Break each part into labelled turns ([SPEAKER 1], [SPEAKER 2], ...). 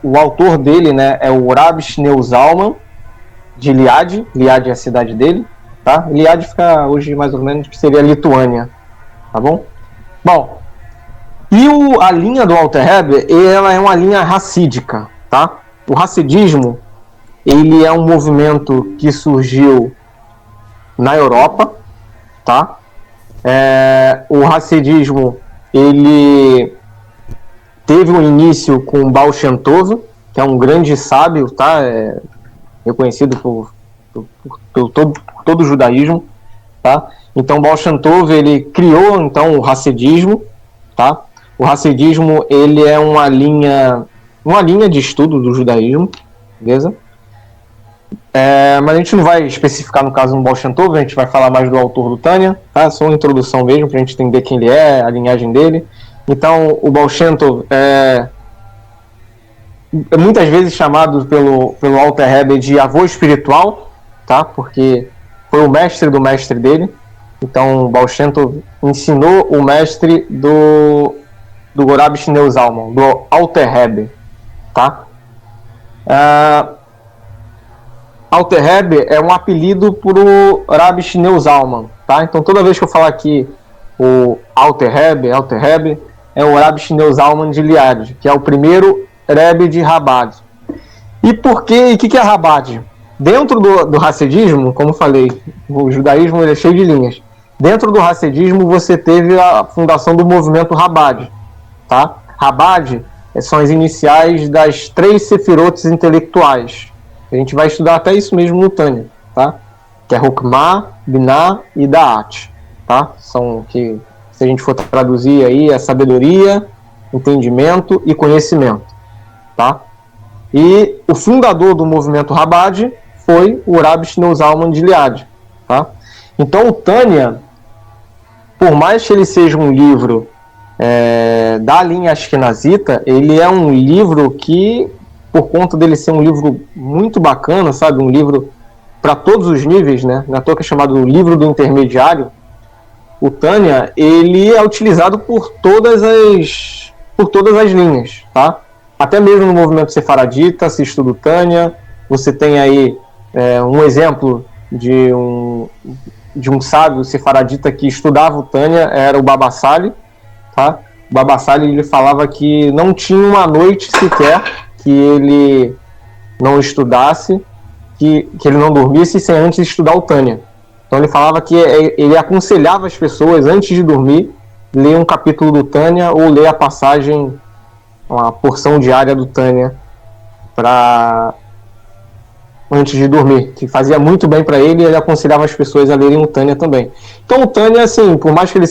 [SPEAKER 1] o autor dele, né, é o Rabbi Shneur Zalman, de Liad. Liad é a cidade dele, tá? Liad fica hoje mais ou menos que seria a Lituânia, tá bom? Bom, e a linha do Alter Rebbe, ela é uma linha racídica, tá? O racidismo, ele é um movimento que surgiu na Europa, tá? O racidismo, ele teve um início com Baal Shem Tov, que é um grande sábio, tá? Reconhecido por todo o judaísmo, tá? Então Baal Shem Tov, ele criou então o racidismo, tá? O racidismo, ele é uma linha de estudo do judaísmo, beleza? Mas a gente não vai especificar no caso no Baal Shem Tov, a gente vai falar mais do autor do Tânia, tá? Só uma introdução mesmo, pra gente entender quem ele é, a linhagem dele. Então, o Baal Shem Tov é muitas vezes chamado pelo Alter Rebbe de avô espiritual, tá? Porque foi o mestre do mestre dele. Então, o Baal Shem Tov ensinou o mestre do Rabbi Shneur Zalman, do Alter Rebbe, tá? Alter Rebbe é um apelido pro Rabbi Shneur Zalman, tá? Então, toda vez que eu falar aqui o Alter Rebbe é o Rabbi Shneur Zalman de Liad, que é o primeiro Rebbe de Chabad. E por quê? E o que é Chabad? Dentro do racidismo, como eu falei, o judaísmo ele é cheio de linhas. Dentro do racidismo você teve a fundação do movimento Chabad, tá? Chabad são as iniciais das 3 sefirotes intelectuais. A gente vai estudar até isso mesmo no Tânia, tá? Que é Hokmah, Binah e Da'at, tá? São que, se a gente for traduzir aí, é sabedoria, entendimento e conhecimento, tá? E o fundador do movimento Chabad foi o Rabbi Shneur Zalman de Liad, tá? Então o Tânia, por mais que ele seja um livro da linha Ashkenazita, ele é um livro que, por conta dele ser um livro muito bacana, sabe? Um livro para todos os níveis, né? Na toa que é chamado livro do intermediário. O Tânia, ele é utilizado por todas as linhas, tá? Até mesmo no movimento sefaradita se estuda o Tânia. Você tem aí um exemplo de um sábio sefaradita que estudava o Tânia, era o Baba Sali, tá? O Baba Sali, ele falava que não tinha uma noite sequer que ele não estudasse, que ele não dormisse sem antes estudar o Tânia. Então ele falava que ele aconselhava as pessoas, antes de dormir, ler um capítulo do Tânia ou ler a passagem, uma porção diária do Tânia antes de dormir, que fazia muito bem para ele, e ele aconselhava as pessoas a lerem o Tânia também. Então o Tânia, assim, por mais que ele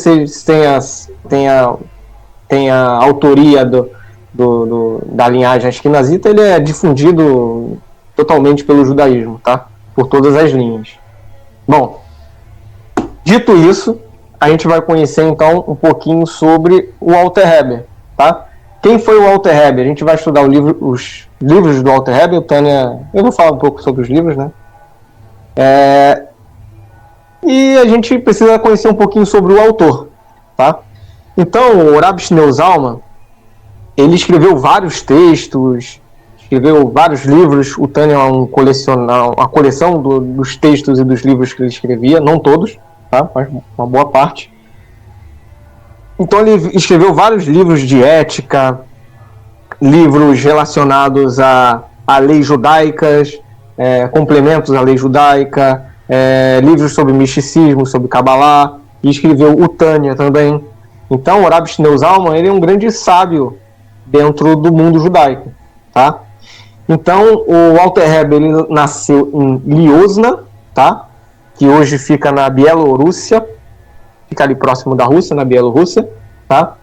[SPEAKER 1] tenha a autoria da linhagem Ashkenazita, ele é difundido totalmente pelo judaísmo, tá? Por todas as linhas. Bom, dito isso, a gente vai conhecer então um pouquinho sobre o Alter Rebbe, tá? Quem foi o Alter Rebbe? A gente vai estudar os livros do Alter Rebbe, o Tânia, eu vou falar um pouco sobre os livros, né? E a gente precisa conhecer um pouquinho sobre o autor, tá? Então, o Rabbi Shneur Zalman, ele escreveu vários textos, escreveu vários livros. O Tânia é uma coleção dos textos e dos livros que ele escrevia, não todos, tá? Mas uma boa parte. Então ele escreveu vários livros de ética, livros relacionados a leis judaicas, complementos à lei judaica, livros sobre misticismo, sobre Kabbalah, e escreveu o Tânia também. Então o Rabbi Shneur Zalman, ele é um grande sábio dentro do mundo judaico, tá? Então o Alter Rebbe, ele nasceu em Liozna, tá? Que hoje fica na Bielorrússia, fica ali próximo da Rússia, na Bielorrússia, tá?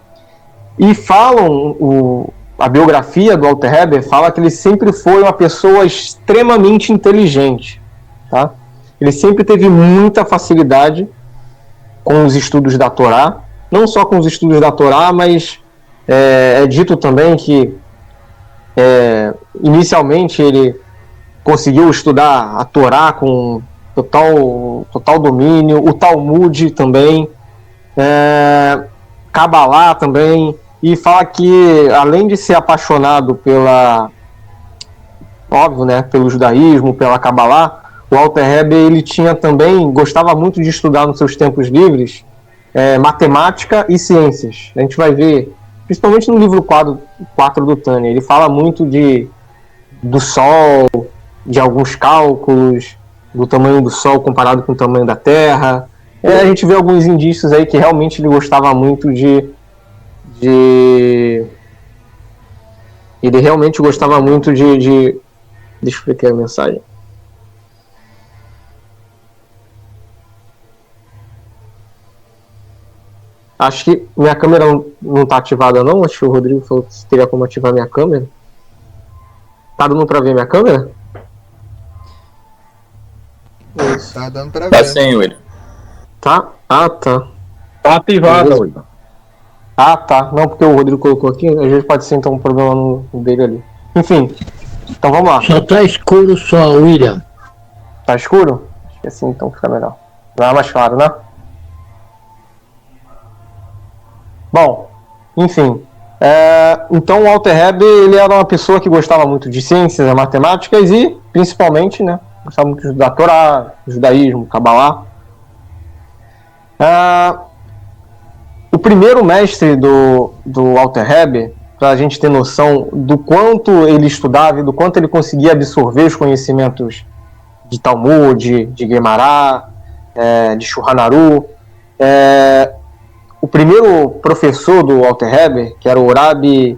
[SPEAKER 1] E falam, a biografia do Alter Rebbe fala que ele sempre foi uma pessoa extremamente inteligente, tá? Ele sempre teve muita facilidade com os estudos da Torá, não só com os estudos da Torá, mas é dito também que inicialmente ele conseguiu estudar a Torá com total domínio, o Talmud também, Kabbalah também. e fala que, além de ser apaixonado óbvio, né, pelo judaísmo, pela Kabbalah, o Alter Rebbe, ele gostava muito de estudar nos seus tempos livres matemática e ciências. A gente vai ver, principalmente no livro 4 do Tânia, ele fala muito do Sol, de alguns cálculos, do tamanho do Sol comparado com o tamanho da Terra. A gente vê alguns indícios aí que realmente ele gostava muito ele realmente gostava muito deixa eu ver aqui a mensagem. Acho que minha câmera não está ativada não. Acho que o Rodrigo falou que teria como ativar minha câmera. Tá dando para ver minha câmera?
[SPEAKER 2] Isso. Tá dando para ver.
[SPEAKER 3] Tá sem, William.
[SPEAKER 1] Tá? Ah, tá.
[SPEAKER 3] Tá ativada, William.
[SPEAKER 1] Ah, tá. Não, porque o Rodrigo colocou aqui. Às vezes pode ser então um problema no dele ali. Enfim. Então vamos lá.
[SPEAKER 4] Só tá escuro só, William.
[SPEAKER 1] Tá escuro? Acho que assim então fica melhor. Vai mais claro, né? Bom, enfim. Então o Alter Rebbe, ele era uma pessoa que gostava muito de ciências, matemáticas e, principalmente, né, gostava muito de estudar Torá, judaísmo, Kabbalah. O primeiro mestre do Alter Rebbe, para a gente ter noção do quanto ele estudava e do quanto ele conseguia absorver os conhecimentos de Talmud, de Gemara, de Shulchan Aruch, o primeiro professor do Alter Rebbe, que era o Rabbi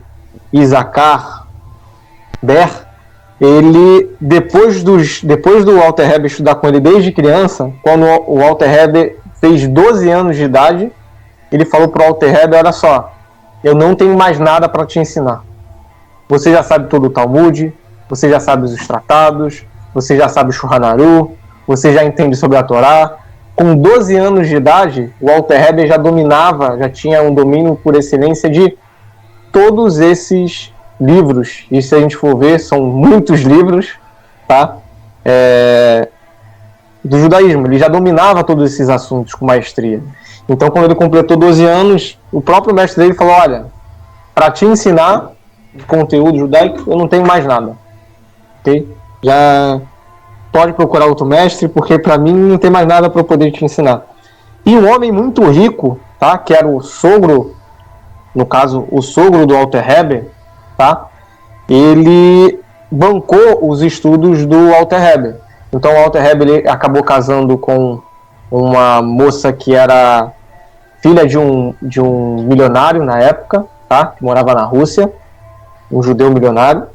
[SPEAKER 1] Issachar Ber, ele, depois do Alter Rebbe estudar com ele desde criança, quando o Alter Rebbe fez 12 anos de idade, ele falou para o Alter Rebbe: olha só, eu não tenho mais nada para te ensinar. Você já sabe todo o Talmud, você já sabe os tratados, você já sabe o Shulchan Aruch, você já entende sobre a Torá. Com 12 anos de idade, o Alter Rebbe já tinha um domínio por excelência de todos esses livros. E se a gente for ver, são muitos livros, tá? Do judaísmo. Ele já dominava todos esses assuntos com maestria. Então, quando ele completou 12 anos, o próprio mestre dele falou: olha, para te ensinar conteúdo judaico, eu não tenho mais nada. Ok? Já pode procurar outro mestre, porque para mim não tem mais nada para eu poder te ensinar. E um homem muito rico, tá? Que era o sogro, no caso, o sogro do Alter Rebbe, tá? Ele bancou os estudos do Alter Rebbe. Então o Alter Rebbe, ele acabou casando com uma moça que era filha de um milionário na época, tá? Que morava na Rússia, um judeu milionário.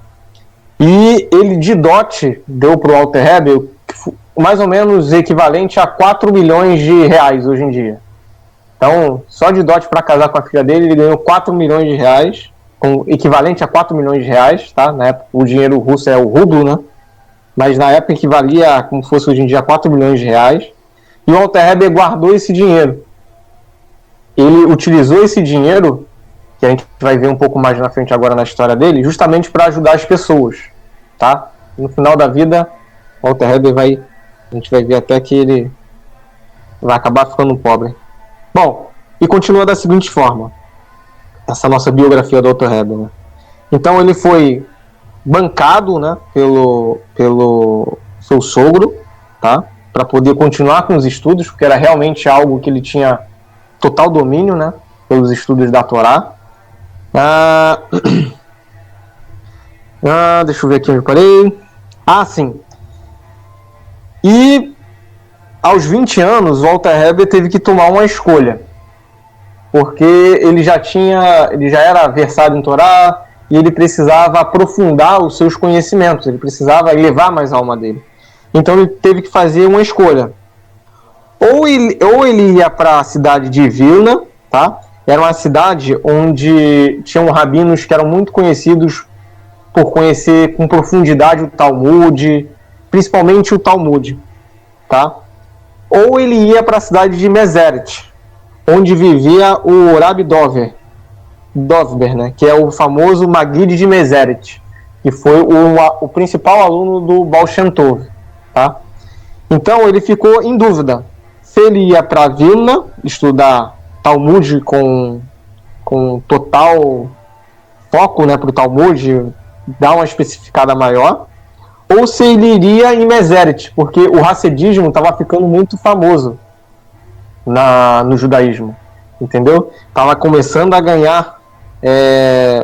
[SPEAKER 1] E ele, de dote, deu para o Alter Rebbe mais ou menos equivalente a 4 milhões de reais hoje em dia. Então, só de dote para casar com a filha dele, ele ganhou 4 milhões de reais, equivalente a 4 milhões de reais, tá? Na época, o dinheiro russo é o rublo, né? Mas na época equivalia, como fosse hoje em dia, a 4 milhões de reais. E o Alter Rebbe guardou esse dinheiro. Ele utilizou esse dinheiro, que a gente vai ver um pouco mais na frente agora na história dele, justamente para ajudar as pessoas, tá? No final da vida, o Alter Rebbe a gente vai ver até que ele vai acabar ficando pobre. Bom, e continua da seguinte forma, essa nossa biografia do Alter Rebbe, né? Então ele foi bancado, né, pelo seu sogro, tá? Para poder continuar com os estudos, porque era realmente algo que ele tinha total domínio, né, pelos estudos da Torá. Deixa eu ver aqui onde eu parei. Sim. E aos 20 anos, o Alter Rebbe teve que tomar uma escolha, porque ele já era versado em Torá e ele precisava aprofundar os seus conhecimentos, ele precisava elevar mais a alma dele. Então ele teve que fazer uma escolha. Ou ele ia para a cidade de Vilna, tá? Era uma cidade onde tinham rabinos que eram muito conhecidos por conhecer com profundidade o Talmud, principalmente o Talmud, tá? Ou ele ia para a cidade de Meseret, onde vivia o Rabbi Dovber, né? Que é o famoso Maguid de Meseret, que foi o principal aluno do Baal Shem Tov, tá? Então ele ficou em dúvida se ele ia para Vilna estudar Talmud com com total foco, né, para o Talmud, dar uma especificada maior, ou se ele iria em Meseret, porque o Hassedismo estava ficando muito famoso no judaísmo, entendeu? Estava começando a ganhar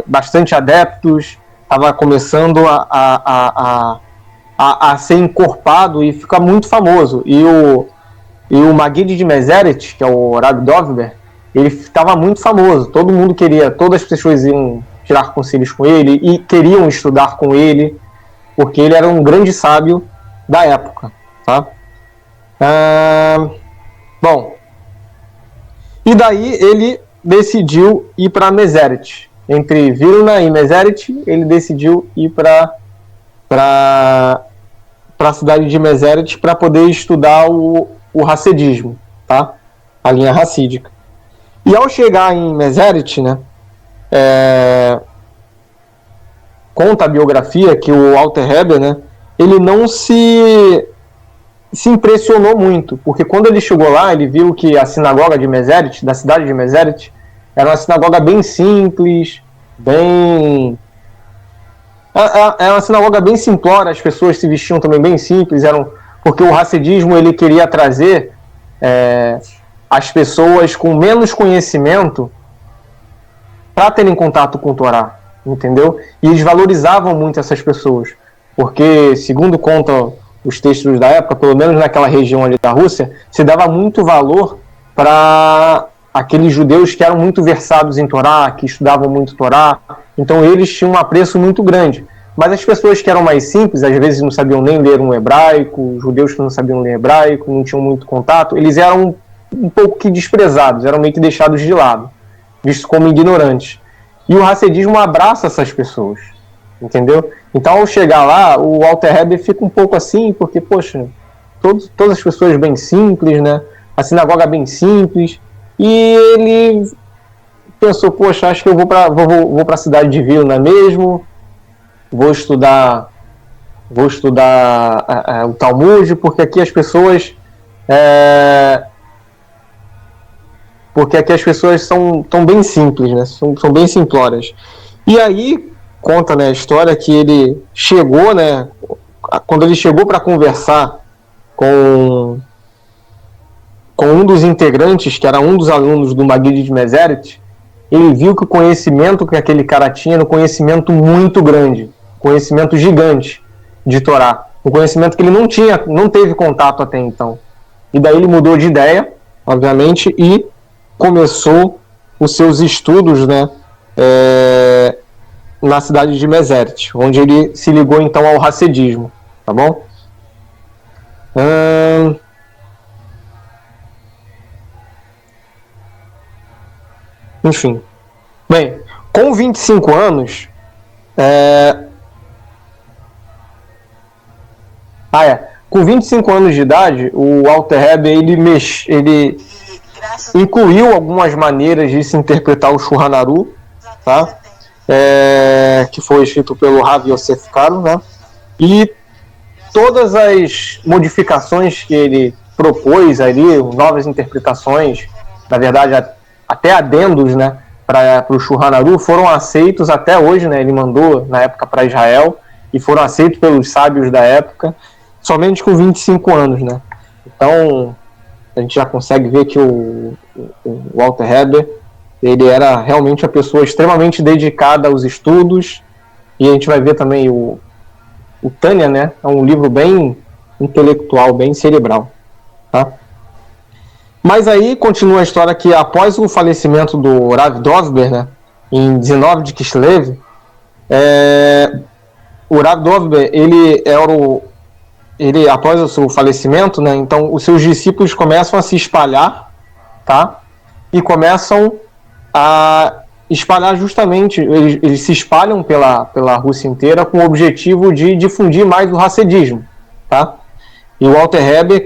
[SPEAKER 1] bastante adeptos, estava começando a ser encorpado e ficar muito famoso. E o Maguid de Meseret, que é o Rabi Dovber, ele estava muito famoso. Todo mundo queria, todas as pessoas iam tirar conselhos com ele e queriam estudar com ele, porque ele era um grande sábio da época, tá? Bom, e daí ele decidiu ir para Meseret. Entre Vilna e Meseret, ele decidiu ir para a cidade de Meseret para poder estudar o Hassedismo, tá? A linha racídica. E ao chegar em Meseret, né, conta a biografia que o Alter Rebbe, né, ele não se impressionou muito, porque quando ele chegou lá, ele viu que a sinagoga de Meseret, da cidade de Meseret, era uma sinagoga bem simples, é uma sinagoga bem simplória, as pessoas se vestiam também bem simples, porque o Hassedismo ele queria trazer as pessoas com menos conhecimento para terem contato com o Torá, entendeu? E eles valorizavam muito essas pessoas, porque, segundo contam os textos da época, pelo menos naquela região ali da Rússia, se dava muito valor para aqueles judeus que eram muito versados em Torá, que estudavam muito Torá, então eles tinham um apreço muito grande. Mas as pessoas que eram mais simples, às vezes não sabiam nem ler um hebraico, judeus que não sabiam ler hebraico, não tinham muito contato, eles eram um pouco que desprezados, eram meio que deixados de lado, vistos como ignorantes. E o Hassedismo abraça essas pessoas, entendeu? Então, ao chegar lá, o Alter Rebbe fica um pouco assim, porque, poxa, todas as pessoas bem simples, né? A sinagoga bem simples, e ele pensou, poxa, acho que eu vou para a cidade de Vilna mesmo, vou estudar o Talmud, porque aqui as pessoas são bem simples, né? São bem simplórias. E aí conta, né, a história que ele chegou, né, quando ele chegou para conversar com um dos integrantes, que era um dos alunos do Maguid de Meseret, ele viu que o conhecimento que aquele cara tinha era um conhecimento muito grande, conhecimento gigante de Torá, um conhecimento que ele não teve contato até então. E daí ele mudou de ideia, obviamente, e começou os seus estudos, né, na cidade de Meseret, onde ele se ligou então ao Hassedismo, tá bom? Enfim. Bem, com 25 anos, com 25 anos de idade, o Alter Rebbe, ele incluiu algumas maneiras de se interpretar o Shulchan Aruch, tá? Que foi escrito pelo Rav Yosef Karo, né? E todas as modificações que ele propôs ali, novas interpretações, na verdade até adendos, né, para o Shulchan Aruch, foram aceitos até hoje, né? Ele mandou na época para Israel e foram aceitos pelos sábios da época, somente com 25 anos, né? Então a gente já consegue ver que o Alter Rebbe, ele era realmente uma pessoa extremamente dedicada aos estudos, e a gente vai ver também o Tânia, né? É um livro bem intelectual, bem cerebral, tá? Mas aí continua a história que após o falecimento do Rav Dovber, né, em 19 de Kislev, o Rav Dovber, ele após o seu falecimento, né, então os seus discípulos começam a se espalhar, tá? E começam a espalhar justamente, eles se espalham pela Rússia inteira com o objetivo de difundir mais o Hassedismo, tá? E o Alter Rebbe,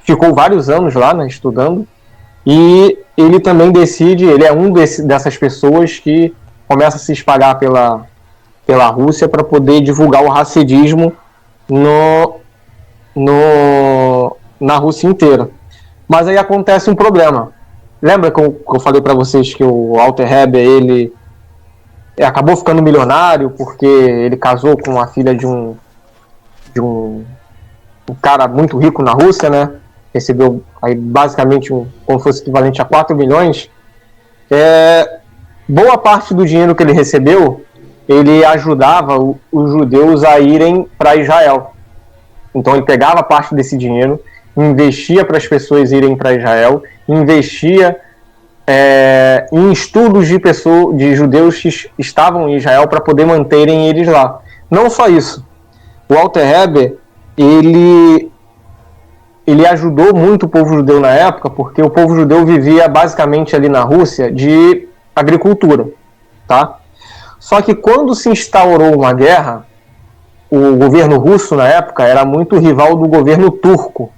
[SPEAKER 1] ficou vários anos lá, né, estudando, e ele também decide, ele é dessas pessoas que começa a se espalhar pela Rússia para poder divulgar o Hassedismo na Rússia inteira. Mas aí acontece um problema. lembra que eu falei para vocês que o Walter Heber, ele acabou ficando milionário porque ele casou com a filha de um cara muito rico na Rússia, né? Recebeu aí basicamente como fosse equivalente a 4 milhões. Boa parte do dinheiro que ele recebeu, ele ajudava os judeus a irem para Israel. Então ele pegava parte desse dinheiro, investia para as pessoas irem para Israel, investia em estudos de judeus que estavam em Israel para poder manterem eles lá. Não só isso. O Walter Heber, ele ajudou muito o povo judeu na época, porque o povo judeu vivia basicamente ali na Rússia de agricultura, tá? Só que quando se instaurou uma guerra, o governo russo na época era muito rival do governo turco.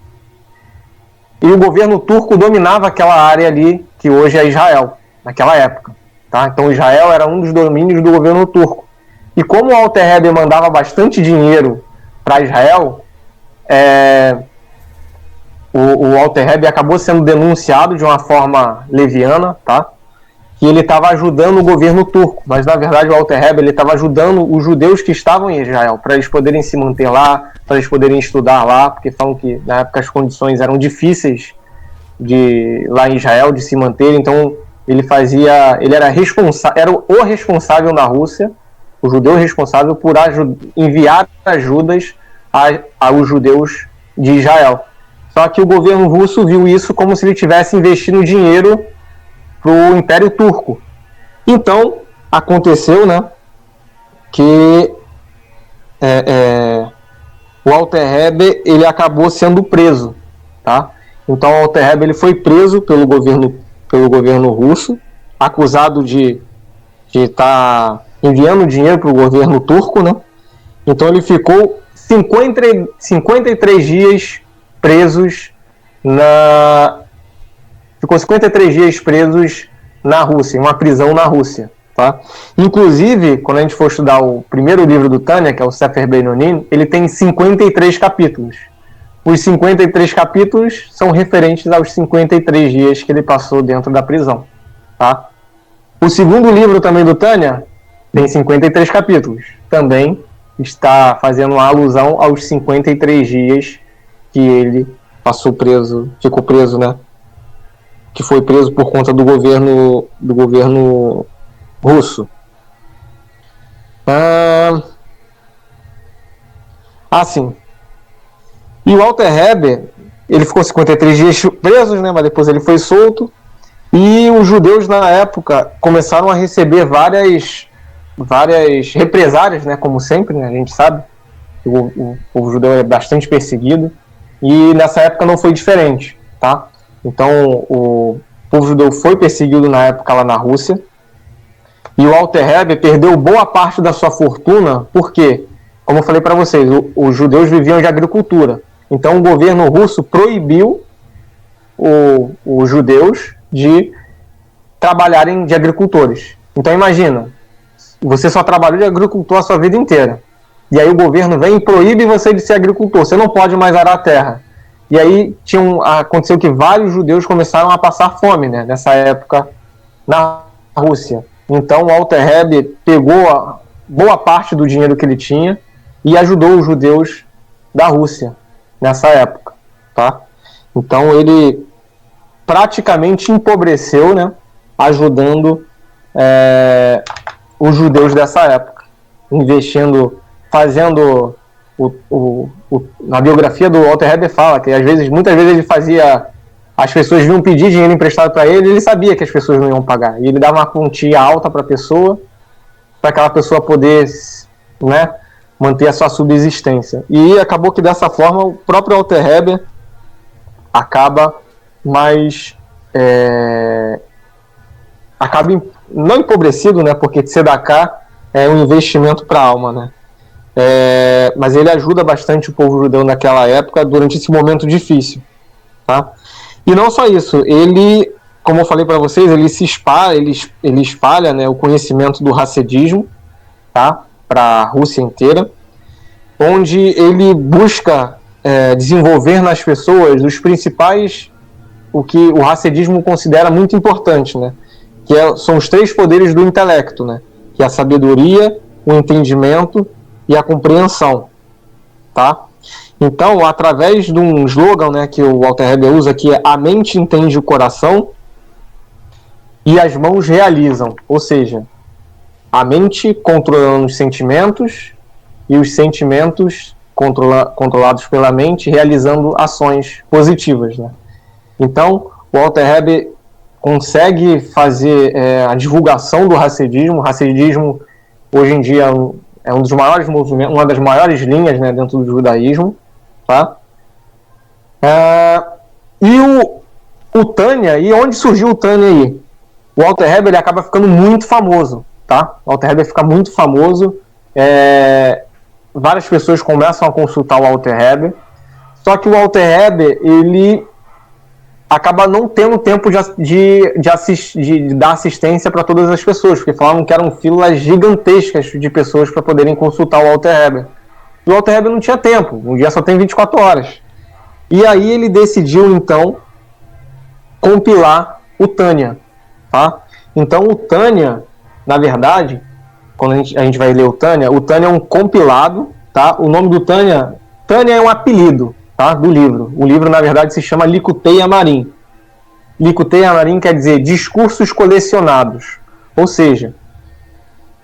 [SPEAKER 1] E o governo turco dominava aquela área ali, que hoje é Israel, naquela época, tá? Então Israel era um dos domínios do governo turco. E como o Walter Heber mandava bastante dinheiro para Israel, o Walter Heber acabou sendo denunciado de uma forma leviana, tá? Que ele estava ajudando o governo turco, mas na verdade o Walter Heber estava ajudando os judeus que estavam em Israel, para eles poderem se manter lá, para eles poderem estudar lá, porque falam que na época as condições eram difíceis lá em Israel de se manter. Então ele era o responsável na Rússia, o judeu responsável por enviar ajudas aos judeus de Israel. Só que o governo russo viu isso como se ele estivesse investindo dinheiro para o Império Turco. Então, aconteceu, né, que o Walter Heber, ele acabou sendo preso, tá? Então, o Walter Heber, ele foi preso pelo governo russo, acusado de estar enviando dinheiro para o governo turco, né? Então, ele ficou 53 dias presos ficou 53 dias presos na Rússia, em uma prisão na Rússia, tá? Inclusive, quando a gente for estudar o primeiro livro do Tânia, que é o Sefer Beinonim, ele tem 53 capítulos. Os 53 capítulos são referentes aos 53 dias que ele passou dentro da prisão, tá? O segundo livro também do Tânia tem 53 capítulos. Também está fazendo uma alusão aos 53 dias que ele ficou preso, né? Que foi preso por conta do governo russo. Sim. E o Walter Heber, ele ficou 53 dias preso, né? Mas depois ele foi solto. E os judeus na época começaram a receber várias represárias, né? Como sempre, né? A gente sabe que o povo judeu é bastante perseguido. E nessa época não foi diferente, tá? Então o povo judeu foi perseguido na época lá na Rússia. E o Walter Heber perdeu boa parte da sua fortuna, porque, como eu falei para vocês, os judeus viviam de agricultura. Então o governo russo proibiu os judeus de trabalharem de agricultores. Então imagina, você só trabalhou de agricultor a sua vida inteira. E aí o governo vem e proíbe você de ser agricultor. Você não pode mais arar a terra. E aí aconteceu que vários judeus começaram a passar fome, né, nessa época na Rússia. Então o Walter Heber pegou boa parte do dinheiro que ele tinha e ajudou os judeus da Rússia nessa época, tá? Então ele praticamente empobreceu, né, ajudando os judeus dessa época, fazendo na biografia do Walter Heber fala que muitas vezes ele fazia, as pessoas vinham pedir dinheiro emprestado para ele sabia que as pessoas não iam pagar, e ele dava uma quantia alta para a pessoa, para aquela pessoa poder, né, manter a sua subsistência. E acabou que dessa forma o próprio Walter Heber acaba não empobrecido, né, porque tzedakah é um investimento para a alma, né? Mas ele ajuda bastante o povo judeu naquela época, durante esse momento difícil, tá? E não só isso, ele, como eu falei para vocês, ele espalha, né, o conhecimento do hassedismo, tá, para a Rússia inteira, onde ele busca desenvolver nas pessoas os principais o que o hassedismo considera muito importante, né? Que são os 3 poderes do intelecto, né? Que é a sabedoria, o entendimento e a compreensão, tá? Então, através de um slogan, né, que o Walter Heber usa, que é a mente entende o coração e as mãos realizam, ou seja, a mente controlando os sentimentos e os sentimentos controlados pela mente realizando ações positivas, né? Então, o Walter Heber consegue fazer a divulgação do hassedismo. O hassedismo, hoje em dia, é um dos maiores movimentos, uma das maiores linhas, né, dentro do judaísmo, tá? E o Tânia, e onde surgiu o Tânia aí? O Walter Heber, ele acaba ficando muito famoso, tá? O Walter Heber fica muito famoso, várias pessoas começam a consultar o Walter Heber, só que o Walter Heber, ele acaba não tendo tempo de dar assistência para todas as pessoas, porque falavam que eram filas gigantescas de pessoas para poderem consultar o Walter Heber. E o Walter Heber não tinha tempo, um dia só tem 24 horas. E aí ele decidiu, então, compilar o Tânia, tá? Então o Tânia, na verdade, quando a gente vai ler o Tânia é um compilado, tá? O nome do Tânia é um apelido, tá? Do livro. O livro, na verdade, se chama Likutei Amarim. Likutei Amarim quer dizer discursos colecionados. Ou seja,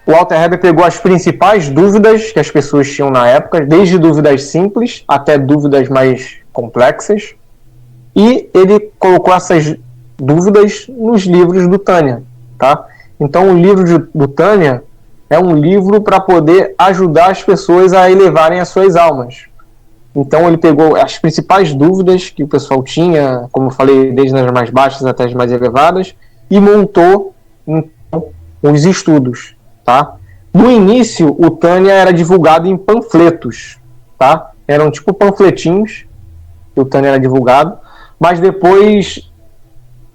[SPEAKER 1] o Walter Heber pegou as principais dúvidas que as pessoas tinham na época, desde dúvidas simples até dúvidas mais complexas, e ele colocou essas dúvidas nos livros do Tânia, tá? Então, o livro do Tânia é um livro para poder ajudar as pessoas a elevarem as suas almas. Então ele pegou as principais dúvidas que o pessoal tinha, como eu falei, desde as mais baixas até as mais elevadas, e montou então os estudos, tá? No início, o Tânia era divulgado em panfletos, tá? Eram tipo panfletinhos que o Tânia era divulgado, mas depois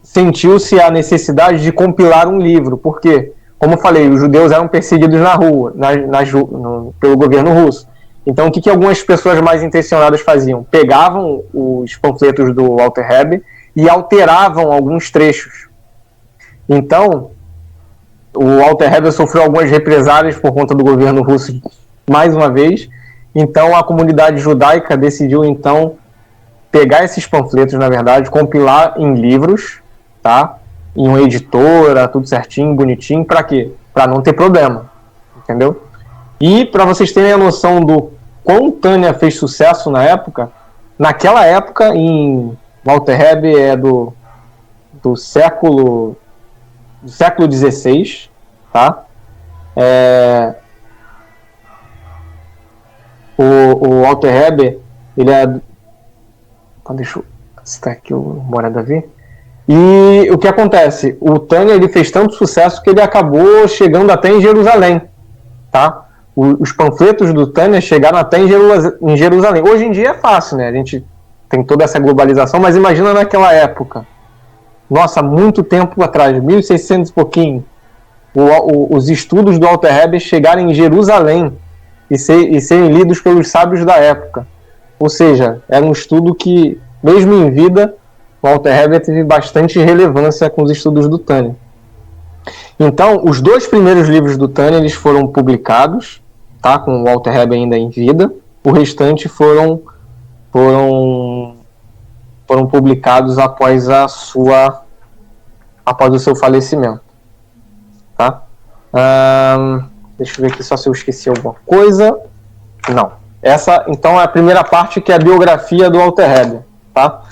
[SPEAKER 1] sentiu-se a necessidade de compilar um livro, porque, como eu falei, os judeus eram perseguidos na rua, pelo governo russo. Então, o que algumas pessoas mais intencionadas faziam? Pegavam os panfletos do Walter Heber e alteravam alguns trechos. Então, o Walter Heber sofreu algumas represálias por conta do governo russo, mais uma vez. Então, a comunidade judaica decidiu, então, pegar esses panfletos, na verdade, compilar em livros, tá? Em uma editora, tudo certinho, bonitinho. Para quê? Para não ter problema, entendeu? E para vocês terem a noção do quão Tânia fez sucesso na época, naquela época, em Walter Heber é do século XVI, tá? O Walter Heber, ele é... Deixa eu citar aqui o Mora Davi. E o que acontece? O Tânia, ele fez tanto sucesso que ele acabou chegando até em Jerusalém, tá? Os panfletos do Tânia chegaram até em Jerusalém. Hoje em dia é fácil, né? A gente tem toda essa globalização, mas imagina naquela época. Nossa, muito tempo atrás, 1600 e pouquinho, os estudos do Walter Heber chegarem em Jerusalém e serem lidos pelos sábios da época. Ou seja, era um estudo que, mesmo em vida, o Walter Heber teve bastante relevância com os estudos do Tânia. Então, os 2 primeiros livros do Tânia, eles foram publicados, tá, com o Walter Heber ainda em vida. O restante foram publicados após o seu falecimento, tá? Deixa eu ver aqui só se eu esqueci alguma coisa. Não. Essa, então, é a primeira parte, que é a biografia do Walter Heber, tá?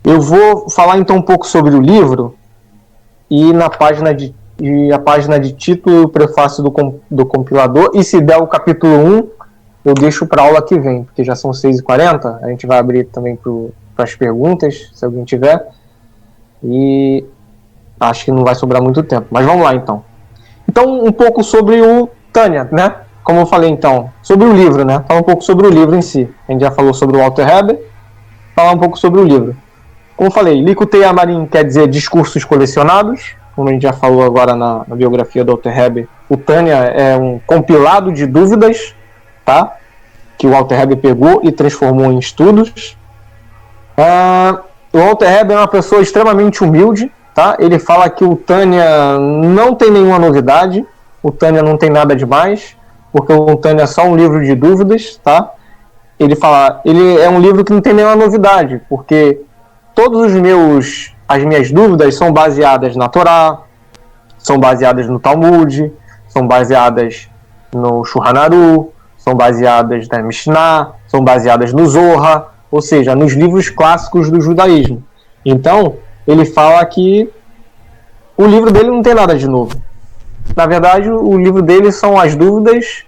[SPEAKER 1] Eu vou falar então um pouco sobre o livro, e a página de título e o prefácio do compilador, e se der o capítulo 1, eu deixo para a aula que vem, porque já são 6h40, a gente vai abrir também para as perguntas, se alguém tiver, e acho que não vai sobrar muito tempo, mas vamos lá então. Então, um pouco sobre o Tânia, né? Como eu falei então, sobre o livro, né? Falar um pouco sobre o livro em si. A gente já falou sobre o Walter Heber, falar um pouco sobre o livro. Como eu falei, Likutei Amarim quer dizer discursos colecionados, como a gente já falou agora na biografia do Walter Heber. O Tânia é um compilado de dúvidas, tá? Que o Walter Heber pegou e transformou em estudos. o Alter Rebbe é uma pessoa extremamente humilde, tá? Ele fala que o Tânia não tem nenhuma novidade, o Tânia não tem nada demais, porque o Tânia é só um livro de dúvidas, tá? Ele fala, ele é um livro que não tem nenhuma novidade, porque as minhas dúvidas são baseadas na Torá, são baseadas no Talmud, são baseadas no Shulchan Aruch, são baseadas na Mishnah, são baseadas no Zohar, ou seja, nos livros clássicos do judaísmo. Então, ele fala que o livro dele não tem nada de novo. Na verdade, o livro dele são as dúvidas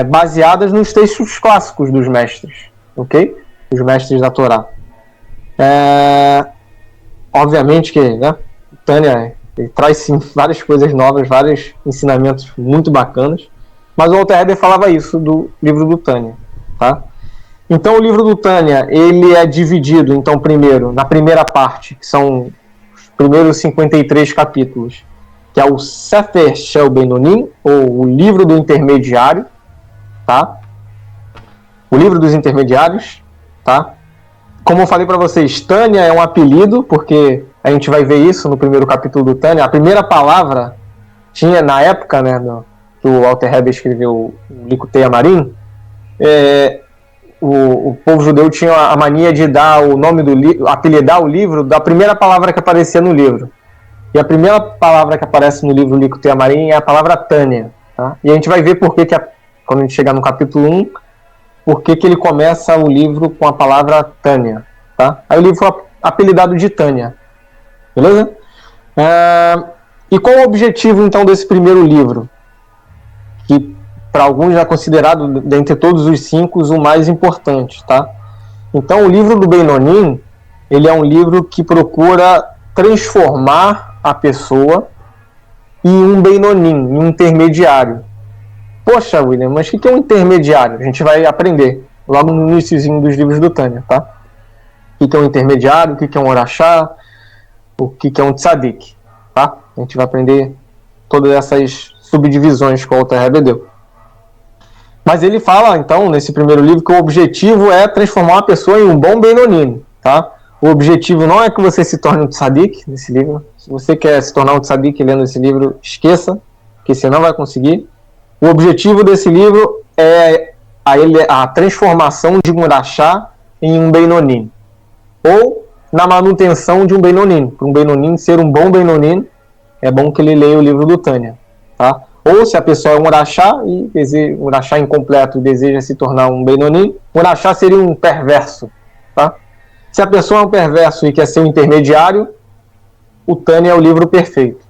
[SPEAKER 1] baseadas nos textos clássicos dos mestres, ok? Os mestres da Torá. Obviamente que, né, Tânia ele traz sim várias coisas novas, vários ensinamentos muito bacanas, mas o Alter Rebbe falava isso do livro do Tânia, tá? Então o livro do Tânia, ele é dividido, então, primeiro, na primeira parte, que são os primeiros 53 capítulos, que é o Sefer Shel Beinonim, ou o livro do intermediário, tá? O livro dos intermediários, tá? Como eu falei para vocês, Tânia é um apelido, porque a gente vai ver isso no primeiro capítulo do Tânia. A primeira palavra tinha, na época, né, que o Alter Rebbe escreveu o Likutei Amarim, o povo judeu tinha a mania de dar o nome do livro, apelidar o livro da primeira palavra que aparecia no livro. E a primeira palavra que aparece no livro Likutei Amarim é a palavra Tânia, tá? E a gente vai ver por que quando a gente chegar no capítulo 1, por que ele começa o livro com a palavra Tânia, tá? Aí o livro foi apelidado de Tânia, beleza? E qual o objetivo, então, desse primeiro livro? Que para alguns é considerado, dentre todos os 5, o mais importante, tá? Então, o livro do Beinonim, ele é um livro que procura transformar a pessoa em um Beinonim, em um intermediário. Poxa, William, mas o que é um intermediário? A gente vai aprender logo no iníciozinho dos livros do Tânia, tá? O que é um intermediário, o que é um orachá, o que é um tzadik, tá? A gente vai aprender todas essas subdivisões que o Alter Rebbe deu. Mas ele fala, então, nesse primeiro livro, que o objetivo é transformar uma pessoa em um bom Beinonim, tá? O objetivo não é que você se torne um tzadik nesse livro. Se você quer se tornar um tzadik lendo esse livro, esqueça, que você não vai conseguir. O objetivo desse livro é a transformação de um orachá em um Beinonim, ou na manutenção de um Beinonim. Para um Beinonim ser um bom Beinonim, é bom que ele leia o livro do Tânia, tá? Ou se a pessoa é um orachá, um orachá incompleto e deseja se tornar um Beinonim, o orachá seria um perverso, tá? Se a pessoa é um perverso e quer ser um intermediário, o Tânia é o livro perfeito,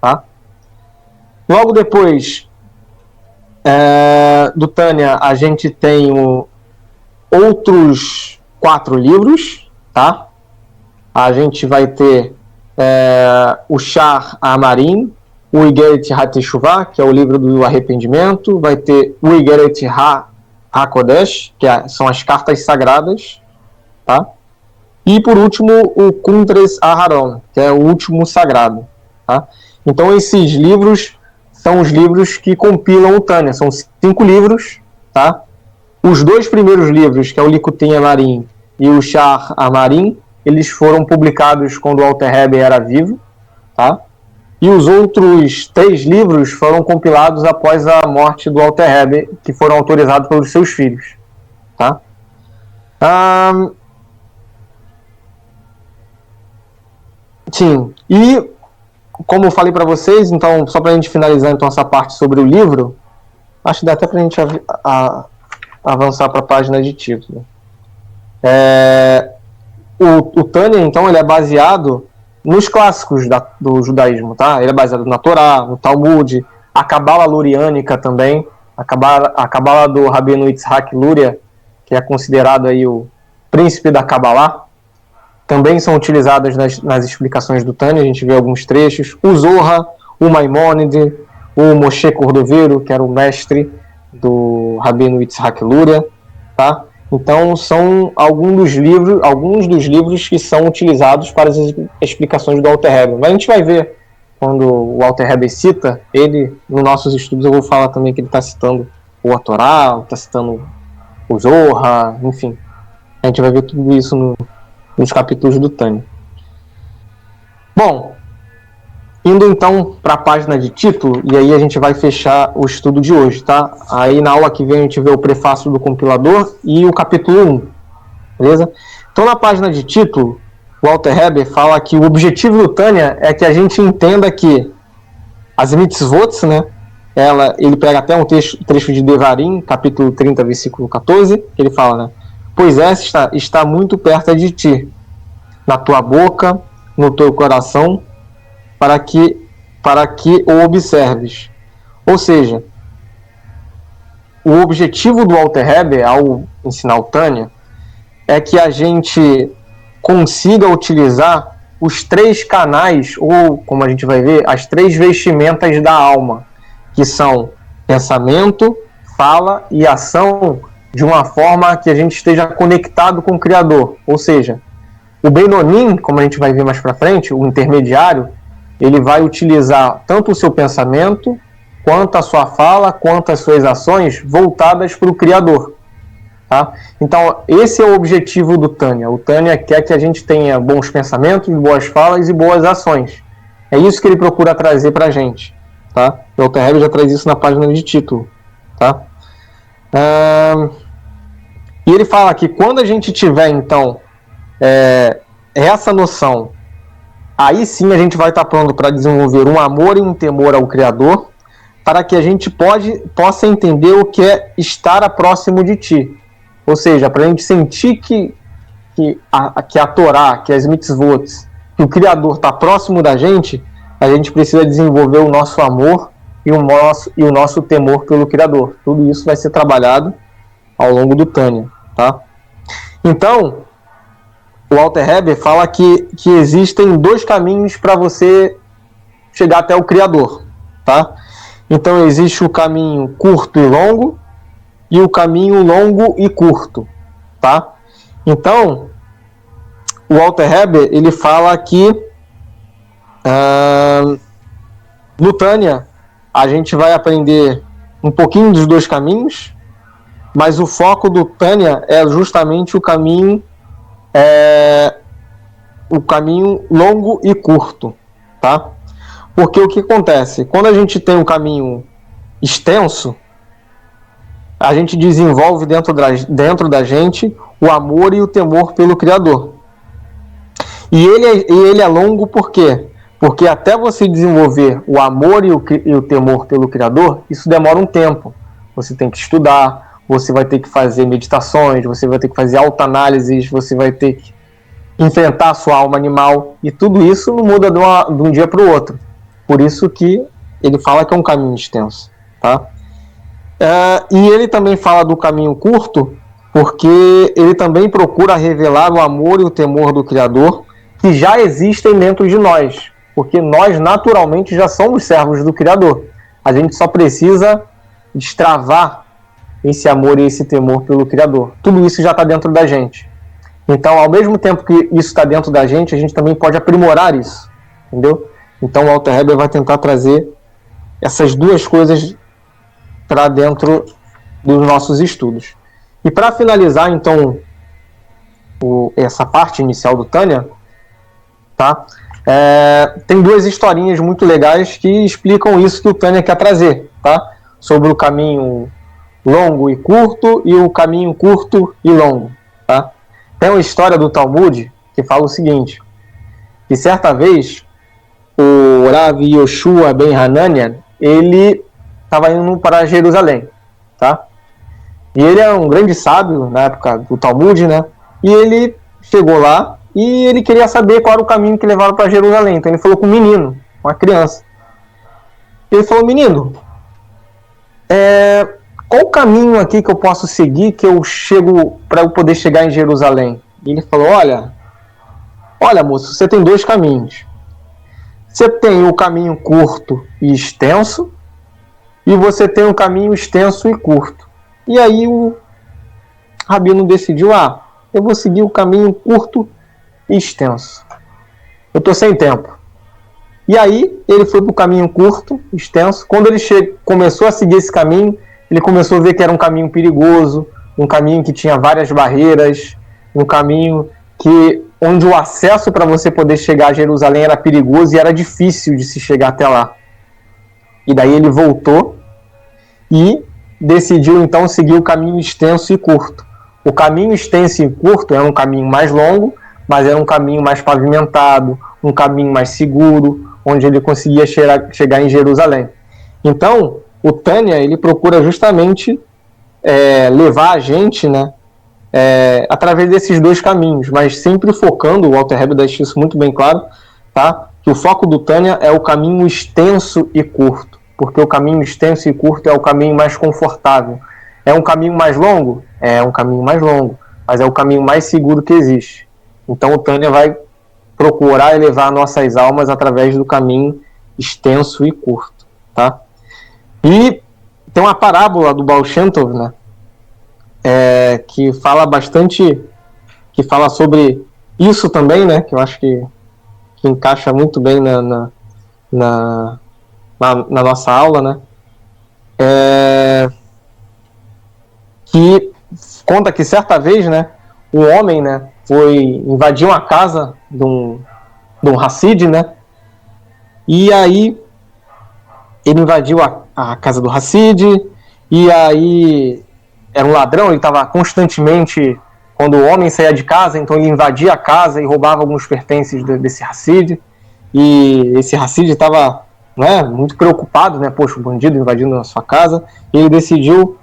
[SPEAKER 1] tá? Logo depois do Tânia, a gente tem outros 4 livros, tá? A gente vai ter o Shar Amarim, o Igeret HaTeshuvah, que é o livro do arrependimento, vai ter o Igeret HaKodesh, que são as cartas sagradas, tá? E por último, o Kuntres Aharon, que é o último sagrado, tá? Então esses livros são os livros que compilam o Tânia, são 5 livros, tá? Os 2 primeiros livros, que é o Likutei Amarim e o Shar Amarim, eles foram publicados quando o Alter Rebbe era vivo, tá? E os outros 3 livros foram compilados após a morte do Alter Rebbe, que foram autorizados pelos seus filhos, tá? Sim, e como eu falei para vocês, então, só para a gente finalizar então essa parte sobre o livro, acho que dá até para a gente avançar para a página de título. O Tânia, então, ele é baseado nos clássicos do judaísmo, tá? Ele é baseado na Torá, no Talmud, a Cabala luriânica também, a Cabala do Rabbeinu Yitzhak Luria, que é considerado aí o príncipe da Cabalá, também são utilizadas nas explicações do Tânia. A gente vê alguns trechos. O Zohar, o Maimônide, o Moshe Cordoveiro, que era o mestre do Rabbeinu Yitzhak Luria, tá? Então, são alguns dos livros que são utilizados para as explicações do Alter Rebbe. Mas a gente vai ver, quando o Alter Rebbe cita, ele, nos nossos estudos, eu vou falar também que ele está citando o Torá, está citando o Zohar, enfim. A gente vai ver tudo isso nos capítulos do Tânia. Bom, indo então para a página de título, e aí a gente vai fechar o estudo de hoje, tá? Aí na aula que vem a gente vê o prefácio do compilador e o capítulo 1, beleza? Então na página de título, o Alter Rebbe fala que o objetivo do Tânia é que a gente entenda que as mitzvot, né? Ele pega até um trecho de Devarim, capítulo 30, versículo 14, que ele fala, né? Pois esta está muito perto de ti, na tua boca, no teu coração, para que o observes. Ou seja, o objetivo do Alter Rebbe, ao ensinar o Tânia, é que a gente consiga utilizar os 3 canais, ou, como a gente vai ver, as 3 vestimentas da alma, que são pensamento, fala e ação, de uma forma que a gente esteja conectado com o Criador. Ou seja, o Beinonim, como a gente vai ver mais para frente, o intermediário, ele vai utilizar tanto o seu pensamento, quanto a sua fala, quanto as suas ações voltadas para o Criador. Tá? Então, esse é o objetivo do Tânia. O Tânia quer que a gente tenha bons pensamentos, boas falas e boas ações. É isso que ele procura trazer para a gente. Tá? O Alter Rebbe já traz isso na página de título. Tá? E ele fala que quando a gente tiver, então, essa noção, aí sim a gente vai estar pronto para desenvolver um amor e um temor ao Criador, para que a gente possa entender o que é estar próximo de ti. Ou seja, para a gente sentir que a Torá, que as mitzvot, que o Criador está próximo da gente, a gente precisa desenvolver o nosso amor e o nosso temor pelo Criador. Tudo isso vai ser trabalhado ao longo do Tânia. Tá? Então, o Alter Rebbe fala que existem 2 caminhos para você chegar até o Criador. Tá? Então, existe o caminho curto e longo, e o caminho longo e curto, tá? Então, o Alter Rebbe, ele fala que no Tânia a gente vai aprender um pouquinho dos 2 caminhos, mas o foco do Tânia é justamente o caminho longo e curto, tá? Porque o que acontece? Quando a gente tem um caminho extenso, a gente desenvolve dentro da gente o amor e o temor pelo Criador. E ele é longo por quê? Porque até você desenvolver o amor e o temor pelo Criador, isso demora um tempo. Você tem que estudar, você vai ter que fazer meditações, você vai ter que fazer autoanálises, você vai ter que enfrentar a sua alma animal, e tudo isso não muda de um dia para o outro. Por isso que ele fala que é um caminho extenso. Tá? E ele também fala do caminho curto, porque ele também procura revelar o amor e o temor do Criador, que já existem dentro de nós, porque nós naturalmente já somos servos do Criador. A gente só precisa destravar esse amor e esse temor pelo Criador. Tudo isso já está dentro da gente. Então, ao mesmo tempo que isso está dentro da gente, a gente também pode aprimorar isso, entendeu? Então, o Alter Rebbe vai tentar trazer essas 2 coisas para dentro dos nossos estudos. E para finalizar, então, essa parte inicial do Tânia, tá? Tem 2 historinhas muito legais que explicam isso que o Tânia quer trazer, tá? Sobre o caminho longo e curto e o caminho curto e longo, tá? Tem uma história do Talmud que fala o seguinte, que certa vez o Rav Yoshua ben Hanania, ele estava indo para Jerusalém, tá? E ele é um grande sábio na época do Talmud, né? E ele chegou lá e ele queria saber qual era o caminho que levava para Jerusalém. Então ele falou com um menino, uma criança. Ele falou: menino, qual o caminho aqui que eu posso seguir que eu chego para eu poder chegar em Jerusalém? E ele falou: olha moço, você tem 2 caminhos. Você tem o caminho curto e extenso, e você tem um caminho extenso e curto. E aí o rabino decidiu, eu vou seguir o caminho curto e extenso. Eu estou sem tempo. E aí ele foi para o caminho curto, extenso. Quando ele começou a seguir esse caminho, ele começou a ver que era um caminho perigoso, um caminho que tinha várias barreiras, um caminho que onde o acesso para você poder chegar a Jerusalém era perigoso e era difícil de se chegar até lá. E daí ele voltou e decidiu então seguir o caminho extenso e curto. O caminho extenso e curto era um caminho mais longo, mas era um caminho mais pavimentado, um caminho mais seguro, onde ele conseguia chegar em Jerusalém. Então, o Tânia, ele procura justamente levar a gente, né, através desses dois caminhos, mas sempre focando, o Walter Heber deixa isso muito bem claro, tá? Que o foco do Tânia é o caminho extenso e curto, porque o caminho extenso e curto é o caminho mais confortável. É um caminho mais longo? É um caminho mais longo, mas é o caminho mais seguro que existe. Então o Tânia vai procurar elevar nossas almas através do caminho extenso e curto, tá? E tem uma parábola do Baal Shem Tov, né? Que fala bastante, que fala sobre isso também, né? Que eu acho que encaixa muito bem na nossa aula, né? Que conta que certa vez, né? Um homem, né? Foi invadir uma casa de um Hassid, né? E aí ele invadiu a casa do Hassid, e aí era um ladrão, ele estava constantemente, quando o homem saía de casa, então ele invadia a casa e roubava alguns pertences desse Hassid, e esse Hassid estava, né, muito preocupado, né, poxa, o bandido invadindo a sua casa, e ele decidiu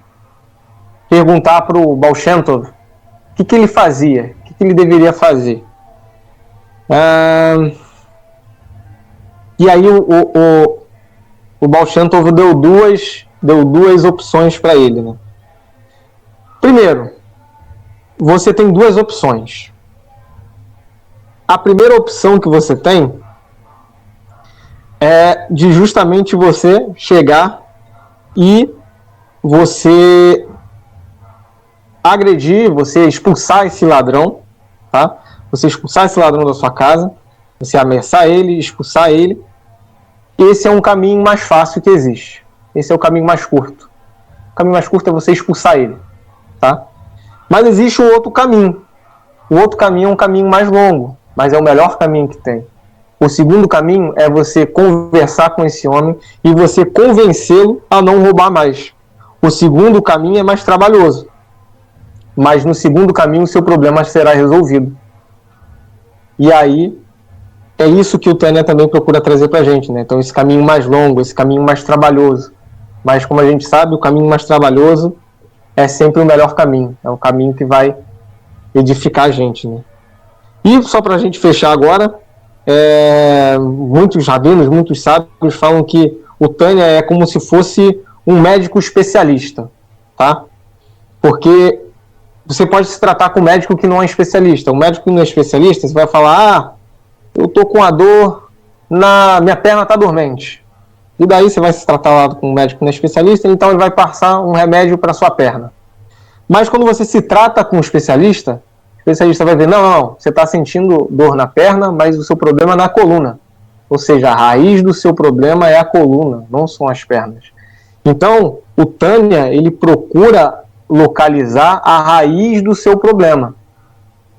[SPEAKER 1] perguntar para o Baal Shem Tov o que ele fazia, o que ele deveria fazer. E aí o Baal Shem Tov deu duas opções para ele, né? Primeiro, você tem duas opções. A primeira opção que você tem é de justamente você chegar e você agredir, você expulsar esse ladrão, tá? Você expulsar esse ladrão da sua casa, você ameaçar ele, expulsar ele. Esse é um caminho mais fácil que existe. Esse é o caminho mais curto. O caminho mais curto é você expulsar ele, tá? Mas existe um outro caminho. O outro caminho é um caminho mais longo, mas é o melhor caminho que tem. O segundo caminho é você conversar com esse homem e você convencê-lo a não roubar mais. O segundo caminho é mais trabalhoso, mas no segundo caminho o seu problema será resolvido. E aí, é isso que o Tânia também procura trazer pra gente, né? Então esse caminho mais longo, esse caminho mais trabalhoso. Mas como a gente sabe, o caminho mais trabalhoso é sempre o melhor caminho. É o caminho que vai edificar a gente, né? E só pra gente fechar agora, muitos rabinos, muitos sábios falam que o Tânia é como se fosse um médico especialista, tá? Porque você pode se tratar com um médico que não é especialista. O médico que não é especialista, você vai falar, eu tô com a dor, minha perna tá dormente. E daí você vai se tratar lá com um médico que não é especialista, então ele vai passar um remédio para sua perna. Mas quando você se trata com um especialista, o especialista vai ver, não, você está sentindo dor na perna, mas o seu problema é na coluna. Ou seja, a raiz do seu problema é a coluna, não são as pernas. Então, o Tânia, ele procura localizar a raiz do seu problema,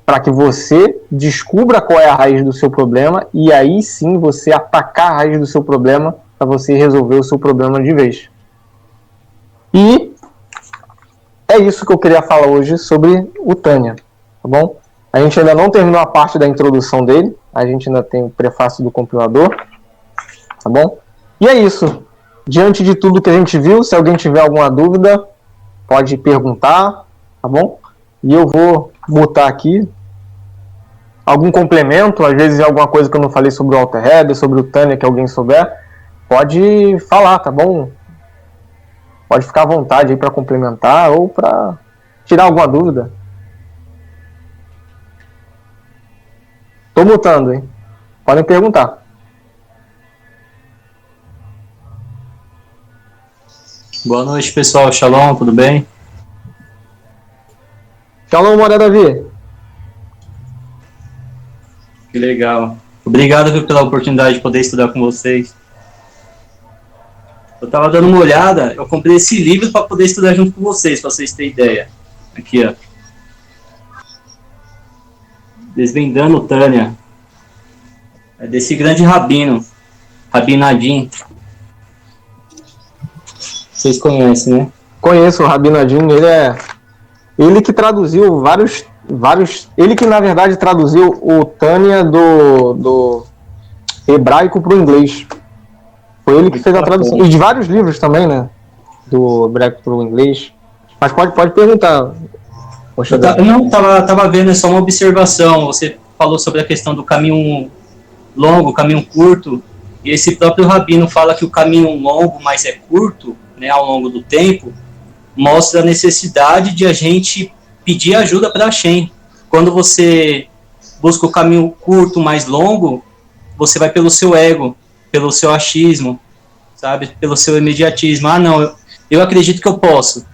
[SPEAKER 1] para que você descubra qual é a raiz do seu problema e aí sim você atacar a raiz do seu problema para você resolver o seu problema de vez. E é isso que eu queria falar hoje sobre o Tânia, tá bom? A gente ainda não terminou a parte da introdução dele, a gente ainda tem o prefácio do compilador, tá bom? E é isso. Diante de tudo que a gente viu, se alguém tiver alguma dúvida, pode perguntar, tá bom? E eu vou botar aqui algum complemento, às vezes é alguma coisa que eu não falei sobre o Walter Heber, sobre o Tânia, que alguém souber, pode falar, tá bom? Pode ficar à vontade aí para complementar ou para tirar alguma dúvida. Tô mutando, hein? Podem perguntar.
[SPEAKER 5] Boa noite, pessoal. Shalom, tudo bem?
[SPEAKER 1] Shalom, Moré Davi.
[SPEAKER 5] Que legal. Obrigado, viu, pela oportunidade de poder estudar com vocês. Eu estava dando uma olhada, eu comprei esse livro para poder estudar junto com vocês, para vocês terem ideia. Aqui, ó. Desvendando Tânia. É desse grande rabino, Rabino Adin. Vocês conhecem, né?
[SPEAKER 1] Conheço o Rabino Adin, ele que traduziu vários, ele que na verdade traduziu o Tânia do hebraico para o inglês. Foi ele que fez a tradução. E de vários livros também, né? Do hebraico para o inglês. Mas pode perguntar.
[SPEAKER 5] Não, tava vendo, é só uma observação. Você falou sobre a questão do caminho longo, caminho curto, e esse próprio rabino fala que o caminho longo, mas é curto, né, ao longo do tempo, mostra a necessidade de a gente pedir ajuda para Hashem. Quando você busca o caminho curto, mais longo, você vai pelo seu ego, pelo seu achismo, sabe, pelo seu imediatismo. Não, eu acredito que eu posso.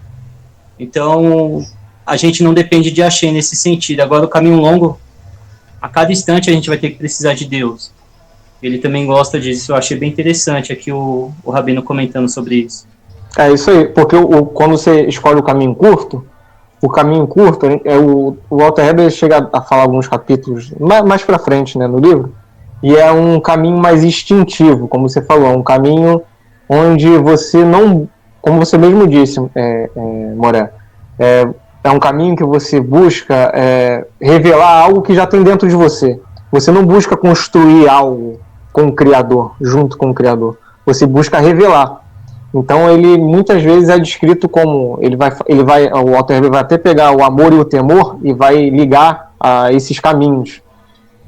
[SPEAKER 5] Então, a gente não depende de Hashem nesse sentido. Agora, o caminho longo, a cada instante a gente vai ter que precisar de Deus. Ele também gosta disso. Eu achei bem interessante aqui o Rabino comentando sobre isso.
[SPEAKER 1] É isso aí, porque quando você escolhe o caminho curto, o Walter Heber chega a falar alguns capítulos mais pra frente, né, no livro, e é um caminho mais instintivo, como você falou, um caminho onde você não, como você mesmo disse, Moré, é um caminho que você busca revelar algo que já tem dentro de você. Você não busca construir algo com o Criador, junto com o Criador. Você busca revelar. Então ele muitas vezes é descrito como o Walter Heber vai até pegar o amor e o temor e vai ligar a esses caminhos.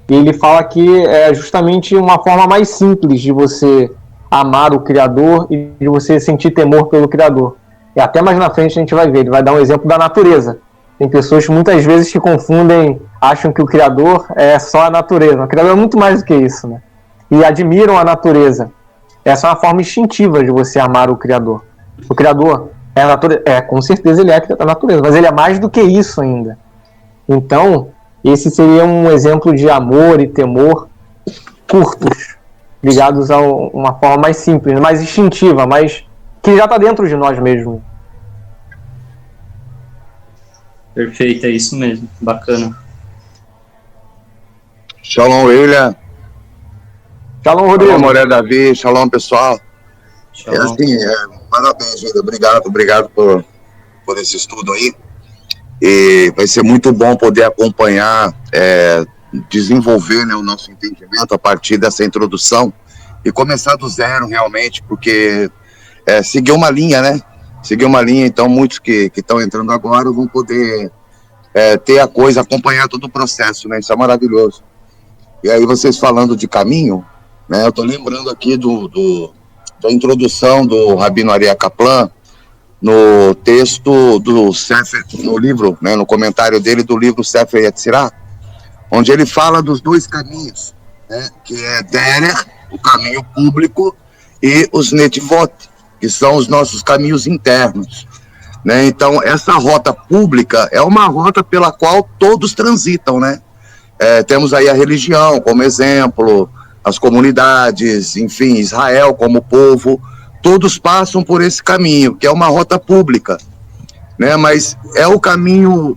[SPEAKER 1] E ele fala que é justamente uma forma mais simples de você amar o Criador e de você sentir temor pelo Criador. E até mais na frente a gente vai ver, ele vai dar um exemplo da natureza. Tem pessoas que muitas vezes que confundem, acham que o Criador é só a natureza. O Criador é muito mais do que isso, né? E admiram a natureza. Essa é uma forma instintiva de você amar o Criador. O Criador é a natureza. Com certeza ele é a natureza, mas ele é mais do que isso ainda. Então, esse seria um exemplo de amor e temor curtos, ligados a uma forma mais simples, mais instintiva, mas que já está dentro de nós mesmos.
[SPEAKER 5] Perfeito, é isso mesmo. Bacana.
[SPEAKER 6] Shalom, William.
[SPEAKER 1] Shalom, Rodrigo.
[SPEAKER 6] Shalom, Moré Davi. Shalom, pessoal.
[SPEAKER 5] Shalom.
[SPEAKER 6] Parabéns, William. Obrigado por esse estudo aí. E vai ser muito bom poder acompanhar, desenvolver, né, o nosso entendimento a partir dessa introdução e começar do zero realmente, porque seguir uma linha, né? Seguir uma linha, então muitos que estão entrando agora vão poder ter a coisa, acompanhar todo o processo, né? Isso é maravilhoso. E aí vocês falando de caminho, né? Eu estou lembrando aqui da introdução do Rabino Aryeh Kaplan no texto do Sefer, no livro, né, no comentário dele do livro Sefer Yetzirah, onde ele fala dos dois caminhos, né, que é Derech, o caminho público, e os Netivot, que são os nossos caminhos internos, né? Então essa rota pública é uma rota pela qual todos transitam, né? Temos aí a religião como exemplo, as comunidades, enfim, Israel como povo, todos passam por esse caminho, que é uma rota pública, né? Mas é um caminho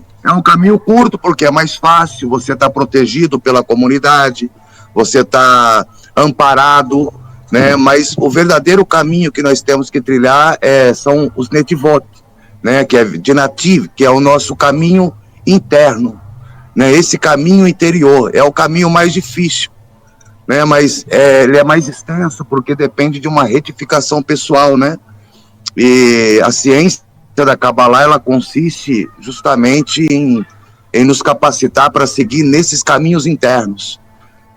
[SPEAKER 6] curto, porque é mais fácil, você está protegido pela comunidade, você está amparado, né? Mas o verdadeiro caminho que nós temos que trilhar são os Netivot, né? Que é de Nativ, que é o nosso caminho interno, né? Esse caminho interior é o caminho mais difícil, né? Mas ele é mais extenso porque depende de uma retificação pessoal, né? E a ciência da Kabbalah, ela consiste justamente em nos capacitar para seguir nesses caminhos internos,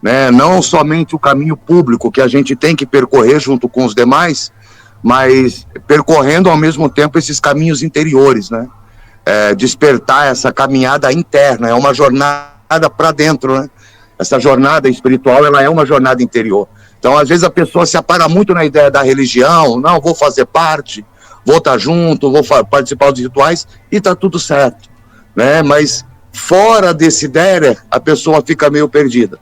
[SPEAKER 6] né? Não somente o caminho público que a gente tem que percorrer junto com os demais, mas percorrendo ao mesmo tempo esses caminhos interiores, né? Despertar essa caminhada interna, é uma jornada para dentro, né? Essa jornada espiritual, ela é uma jornada interior. Então, às vezes a pessoa se apara muito na ideia da religião, não, vou fazer parte, vou estar junto, vou participar dos rituais, e está tudo certo, né? Mas fora desse derech, a pessoa fica meio perdida,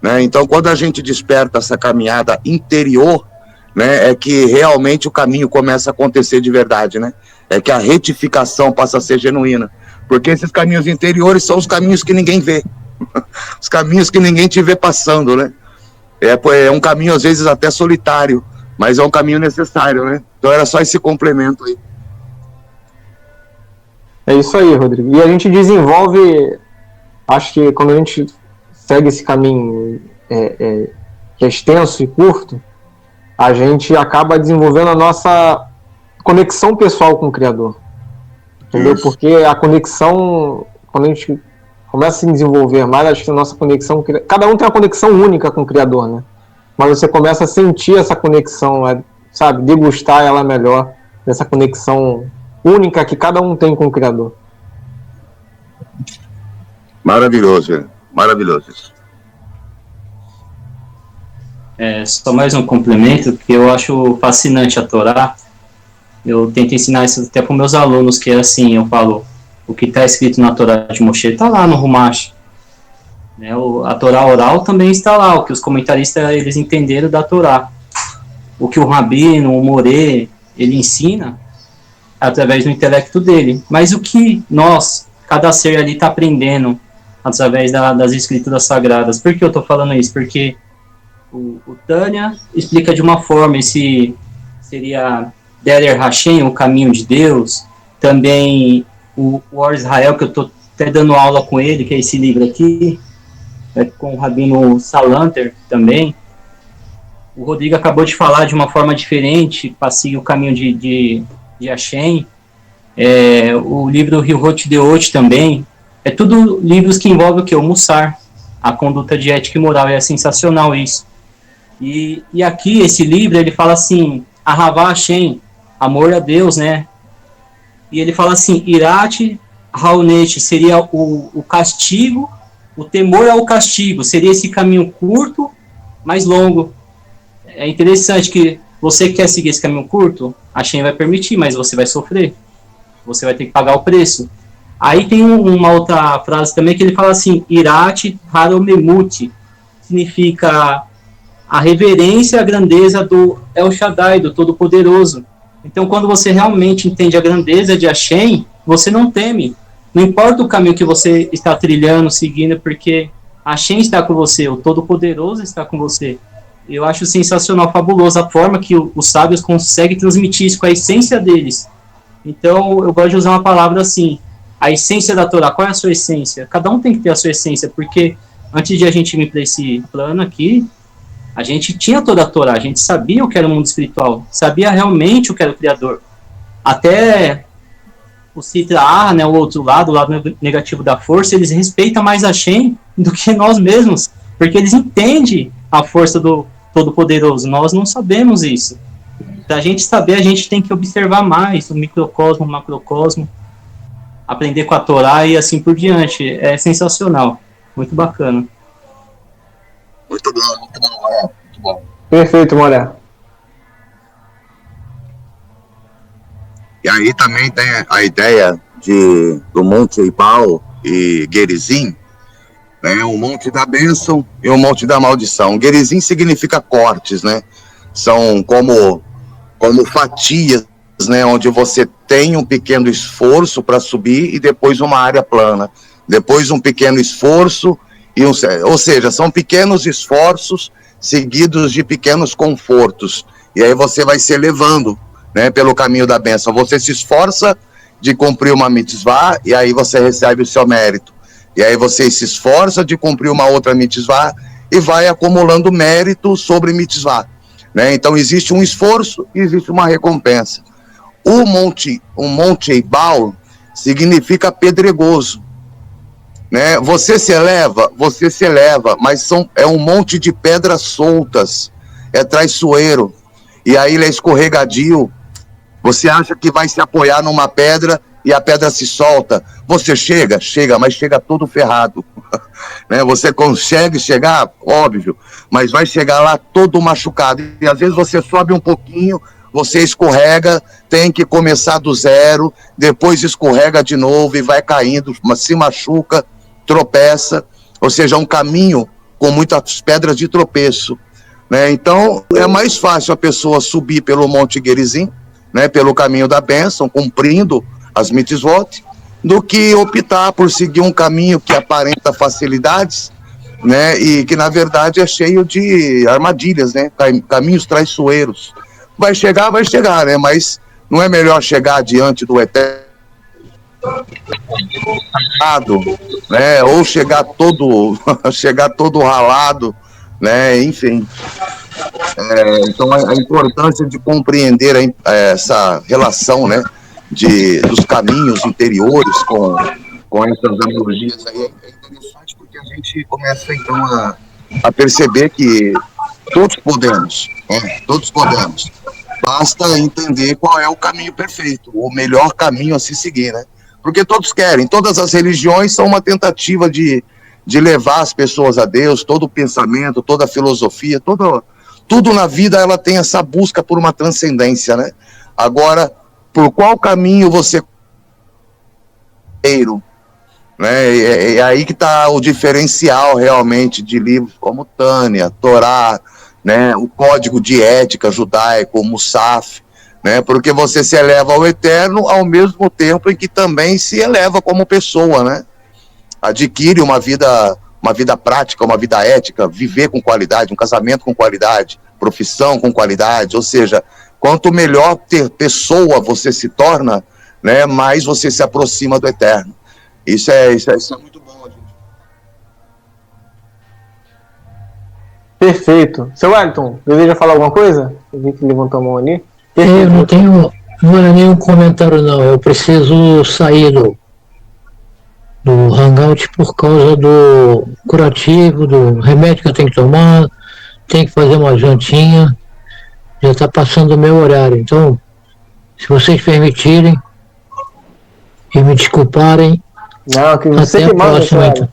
[SPEAKER 6] né? Então, quando a gente desperta essa caminhada interior, né, é que realmente o caminho começa a acontecer de verdade, né? É que a retificação passa a ser genuína, porque esses caminhos interiores são os caminhos que ninguém vê, Os caminhos que ninguém te vê passando, né? É um caminho, às vezes, até solitário, mas é um caminho necessário, né? Então era só esse complemento aí.
[SPEAKER 1] É isso aí, Rodrigo. E a gente desenvolve, acho que quando a gente segue esse caminho que é extenso e curto, a gente acaba desenvolvendo a nossa conexão pessoal com o Criador. Entendeu?
[SPEAKER 6] Isso.
[SPEAKER 1] Porque a conexão, quando a gente começa a se desenvolver mais, acho que a nossa conexão, cada um tem uma conexão única com o Criador, né? Mas você começa a sentir essa conexão, sabe, degustar ela melhor, essa conexão única que cada um tem com o Criador.
[SPEAKER 6] Maravilhoso, maravilhoso.
[SPEAKER 5] Só mais um complemento, que eu acho fascinante a Torá. Eu tento ensinar isso até para meus alunos, que é assim, eu falo, o que está escrito na Torá de Moshe está lá no Rumash. Né, a Torá oral também está lá, o que os comentaristas eles entenderam da Torá. O que o Rabino, o Moré, ele ensina através do intelecto dele. Mas o que nós, cada ser ali está aprendendo através das escrituras sagradas. Por que eu estou falando isso? Porque o Tânia explica de uma forma, esse seria Derer Hashem, o caminho de Deus. Também o Or Israel, que eu estou até dando aula com ele, que é esse livro aqui, com o Rabino Salanter também. O Rodrigo acabou de falar de uma forma diferente, para seguir o caminho de Hashem. O livro Hilhot Deot também. É tudo livros que envolvem o quê? O Mussar, a conduta de ética e moral. É sensacional isso. E aqui, esse livro, ele fala assim, Ahavá Hashem, amor a Deus, né? E ele fala assim, Irat Haonet, seria o castigo, o temor ao castigo, seria esse caminho curto, mas longo. É interessante que você quer seguir esse caminho curto, Hashem vai permitir, mas você vai sofrer. Você vai ter que pagar o preço. Aí tem uma outra frase também que ele fala assim, Irat Haromemut, significa a reverência, a grandeza do El Shaddai, do Todo-Poderoso. Então, quando você realmente entende a grandeza de Hashem, você não teme. Não importa o caminho que você está trilhando, seguindo, porque Hashem está com você, o Todo-Poderoso está com você. Eu acho sensacional, fabuloso a forma que os sábios conseguem transmitir isso com a essência deles. Então, eu gosto de usar uma palavra assim, a essência da Torá. Qual é a sua essência? Cada um tem que ter a sua essência, porque antes de a gente vir para esse plano aqui, a gente tinha toda a Torá, a gente sabia o que era o mundo espiritual, sabia realmente o que era o Criador. Até o Sitra Ahra, né, o outro lado, o lado negativo da força, eles respeitam mais Hashem do que nós mesmos, porque eles entendem a força do Todo-Poderoso. Nós não sabemos isso. Para a gente saber, a gente tem que observar mais o microcosmo, o macrocosmo, aprender com a Torá e assim por diante. É sensacional, muito bacana.
[SPEAKER 6] Muito bom, muito bom.
[SPEAKER 1] Perfeito, Moré.
[SPEAKER 6] E aí também tem a ideia do Monte Eibal e Gerizim, né? O Monte da Bênção e o Monte da Maldição. Gerizim significa cortes, né? São como fatias, né? Onde você tem um pequeno esforço para subir e depois uma área plana. Depois um pequeno esforço, ou seja, são pequenos esforços seguidos de pequenos confortos. E aí você vai se elevando, né, pelo caminho da bênção. Você se esforça de cumprir uma mitzvah e aí você recebe o seu mérito. E aí você se esforça de cumprir uma outra mitzvah e vai acumulando mérito sobre mitzvah, né? Então existe um esforço e existe uma recompensa. O Monte Eibal significa pedregoso, né? Você se eleva, mas é um monte de pedras soltas, é traiçoeiro, e aí ele é escorregadio. Você acha que vai se apoiar numa pedra e a pedra se solta. Você chega, mas chega todo ferrado. Né? Você consegue chegar, óbvio, mas vai chegar lá todo machucado. E às vezes você sobe um pouquinho, você escorrega, tem que começar do zero, depois escorrega de novo e vai caindo, se machuca, tropeça. Ou seja, um caminho com muitas pedras de tropeço. Né? Então, é mais fácil a pessoa subir pelo Monte Gerizim, né, pelo caminho da bênção, cumprindo as mitzvot, do que optar por seguir um caminho que aparenta facilidades, né, e que na verdade é cheio de armadilhas, né, caminhos traiçoeiros. Vai chegar, né, mas não é melhor chegar diante do Eterno, né, ou chegar todo ralado, né, enfim. Então a importância de compreender essa relação, né, dos caminhos interiores com essas analogias aí é interessante, porque a gente começa então a perceber que todos podemos, né, todos podemos. Basta entender qual é o caminho perfeito, o melhor caminho a se seguir, né? Porque todos querem, todas as religiões são uma tentativa de levar as pessoas a Deus, todo o pensamento, toda a filosofia, tudo na vida ela tem essa busca por uma transcendência, né? Agora, por qual caminho você... né? É aí que está o diferencial realmente de livros como Tânia, Torá, né? O Código de Ética Judaico, o Musaf, né? Porque você se eleva ao eterno ao mesmo tempo em que também se eleva como pessoa, né? Adquire uma vida prática, uma vida ética, viver com qualidade, um casamento com qualidade, profissão com qualidade, ou seja, quanto melhor pessoa você se torna, né, mais você se aproxima do eterno. Isso é muito bom, gente.
[SPEAKER 1] Perfeito. Seu Wellington, deseja falar alguma coisa? Eu vi que levantou a mão ali.
[SPEAKER 4] Eu não era nenhum comentário não, eu preciso sair do Hangout por causa do curativo, do remédio que eu tenho que tomar, tenho que fazer uma jantinha, já está passando o meu horário, então, se vocês permitirem e me desculparem,
[SPEAKER 1] não, que você
[SPEAKER 4] até
[SPEAKER 1] que
[SPEAKER 4] a
[SPEAKER 1] manda,
[SPEAKER 4] próxima, então.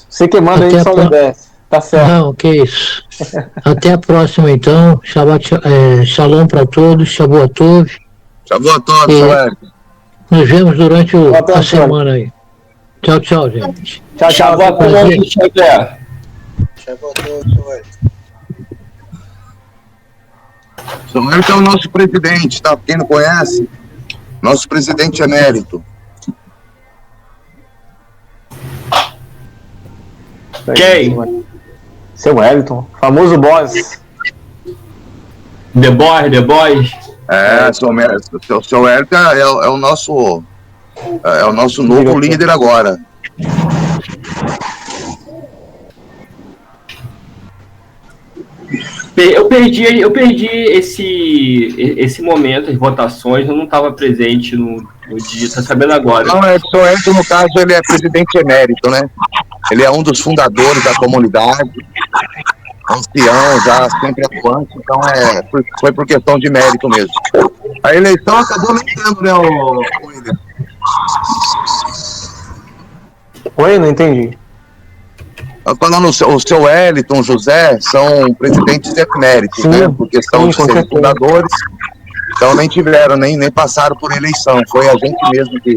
[SPEAKER 1] Você que manda aí, só obedece. Tá certo.
[SPEAKER 4] Não, que isso. Até a próxima, então. Shalom para todos, Shavuot Tov.
[SPEAKER 6] Shavuot Tov, Wellington.
[SPEAKER 4] Nos vemos durante a semana aí. Tchau, tchau, gente.
[SPEAKER 1] Tchau, tchau.
[SPEAKER 3] Shavuot Tov, Xavier.
[SPEAKER 2] Shavuot Tov, Wellington.
[SPEAKER 6] São Wellington é o nosso presidente, tá? Quem não conhece, nosso presidente emérito.
[SPEAKER 3] Quem?
[SPEAKER 1] Seu Wellington, famoso boss.
[SPEAKER 3] The Boys.
[SPEAKER 6] Seu Wellington é o nosso novo líder agora.
[SPEAKER 3] Eu perdi esse momento, as votações, eu não estava presente no dia, tá sabendo agora.
[SPEAKER 6] Não, o seu Wellington, no caso, ele é presidente emérito, né? Ele é um dos fundadores da comunidade, ancião, já sempre atuante, então foi por questão de mérito mesmo. A eleição acabou nem tendo, né, William?
[SPEAKER 1] Oi, não entendi.
[SPEAKER 6] Falando o seu Wellington, José, são presidentes eméritos, né? Por questão de serem fundadores. Então nem passaram por eleição. Foi a gente mesmo que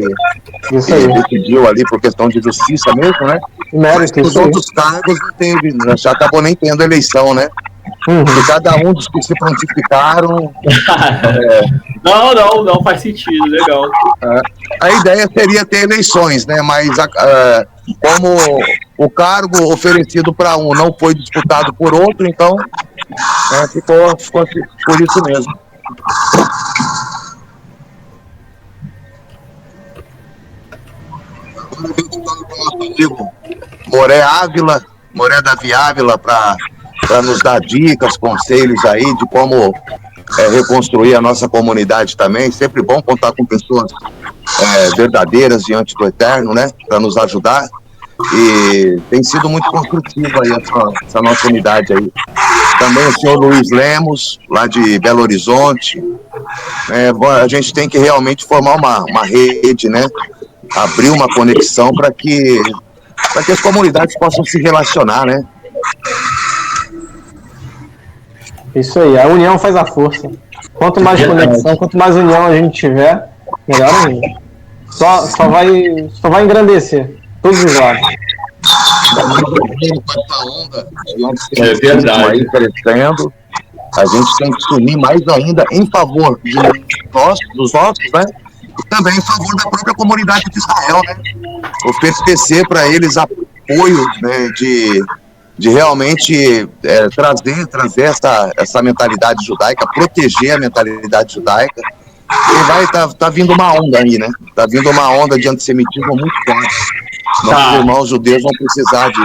[SPEAKER 6] decidiu ali por questão de justiça mesmo, né?
[SPEAKER 1] Mérito,
[SPEAKER 6] os outros cargos não teve, já acabou nem tendo eleição, né? De cada um dos que se prontificaram.
[SPEAKER 3] Não, faz sentido, legal.
[SPEAKER 6] A ideia seria ter eleições, né? Mas como o cargo oferecido para um não foi disputado por outro, então ficou por isso mesmo. Moré Davi Ávila, para nos dar dicas, conselhos aí de como reconstruir a nossa comunidade também. Sempre bom contar com pessoas verdadeiras diante do Eterno, né? Para nos ajudar. E tem sido muito construtiva aí essa nossa unidade aí. Também o senhor Luiz Lemos, lá de Belo Horizonte. A gente tem que realmente formar uma rede, né? Abrir uma conexão para que as comunidades possam se relacionar, né?
[SPEAKER 1] Isso aí, a união faz a força. Quanto mais conexão, quanto mais união a gente tiver, melhor ainda. Só vai engrandecer todos os lados.
[SPEAKER 3] É verdade.
[SPEAKER 6] Aí crescendo, a gente tem que se unir mais ainda em favor dos nossos, né? e também em favor da própria comunidade de Israel, né? Oferecer para eles apoio, né, de realmente trazer essa mentalidade judaica, proteger a mentalidade judaica. E tá vindo uma onda aí, né? Tá vindo uma onda de antissemitismo muito forte. Nossos irmãos judeus vão precisar de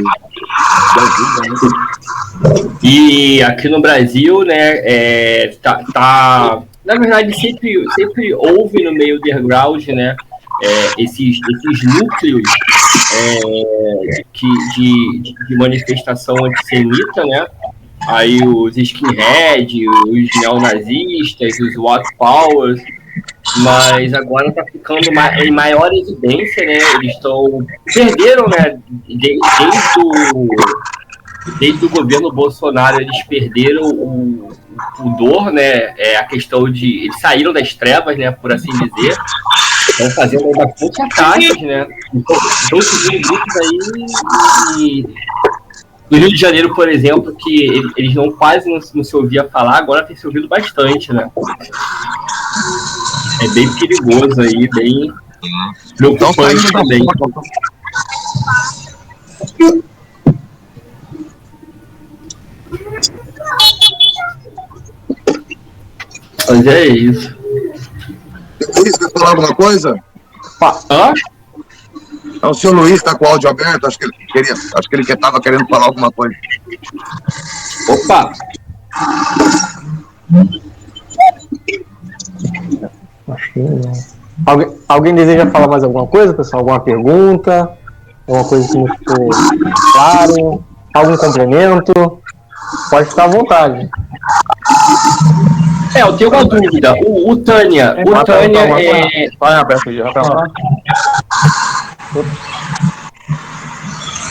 [SPEAKER 6] ajuda, né?
[SPEAKER 3] E aqui no Brasil, né, na verdade, sempre houve no meio underground, né, esses núcleos de manifestação antissemita, né? Aí os skinhead, os neonazistas, os white powers, mas agora está ficando em maior evidência, né? Eles perderam, né? Desde o governo Bolsonaro, eles perderam o pudor, né? A questão de eles saíram das trevas, né? Por assim dizer, estão fazendo bastante ataques, né? Estão seguindo grupos aí no Rio de Janeiro, por exemplo, que eles quase não se ouvia falar, agora tem se ouvido bastante, né? É bem perigoso aí, bem preocupante também. Mas é isso.
[SPEAKER 6] Luiz, quer falar alguma coisa?
[SPEAKER 3] Hã?
[SPEAKER 6] O senhor Luiz está com o áudio aberto, acho que ele estava querendo falar alguma coisa.
[SPEAKER 3] Opa!
[SPEAKER 1] Acho que não. Alguém deseja falar mais alguma coisa, pessoal? Alguma pergunta? Alguma coisa que não ficou claro? Algum complemento? Pode ficar à vontade.
[SPEAKER 3] Eu tenho uma dúvida. O Tânia é...
[SPEAKER 1] Vai aberto aí,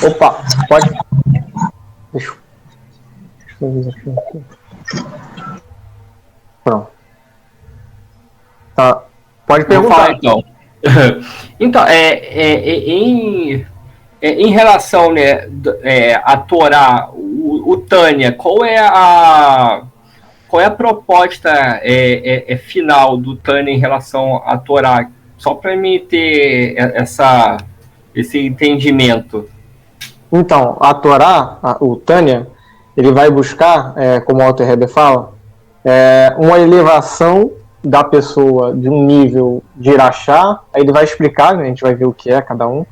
[SPEAKER 1] Opa, pode. Deixa eu ver aqui. Pronto. Tá. Pode perguntar.
[SPEAKER 3] Então. Então, em relação, né, a Torá, o Tânia, qual é a proposta final do Tânia em relação à Torá? Só para mim ter esse entendimento.
[SPEAKER 1] Então, a Torá, o Tânia, ele vai buscar, como o Alter Rebbe fala, uma elevação da pessoa de um nível de Irachá, aí ele vai explicar, né, a gente vai ver o que é cada um,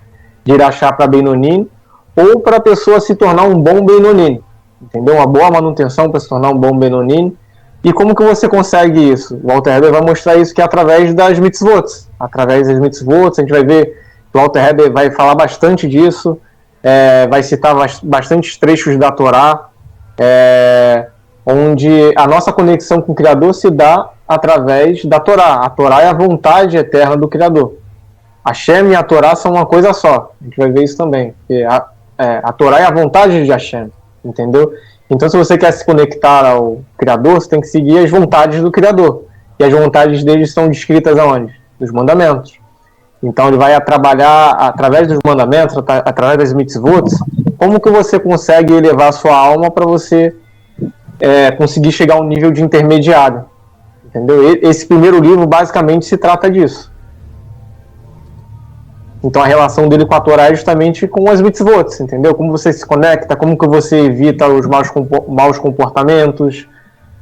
[SPEAKER 1] de Irachá para Benoni, ou para a pessoa se tornar um bom Benoni, entendeu? Uma boa manutenção para se tornar um bom Benoni. E como que você consegue isso? O Alter Rebbe vai mostrar isso que é através das mitzvot. Através das mitzvot, a gente vai ver que o Alter Rebbe vai falar bastante disso, vai citar bastantes trechos da Torá, onde a nossa conexão com o Criador se dá através da Torá. A Torá é a vontade eterna do Criador. Hashem e a Torá são uma coisa só. A gente vai ver isso também. A Torá é a vontade de Hashem, entendeu? Então, se você quer se conectar ao Criador, você tem que seguir as vontades do Criador. E as vontades dele são descritas aonde? Nos mandamentos. Então, ele vai trabalhar através dos mandamentos, através das mitzvot, como que você consegue elevar a sua alma para você conseguir chegar a um nível de intermediário. Entendeu? Esse primeiro livro, basicamente, se trata disso. Então a relação dele com a Torá é justamente com as mitzvot, entendeu? Como você se conecta, como que você evita os maus comportamentos,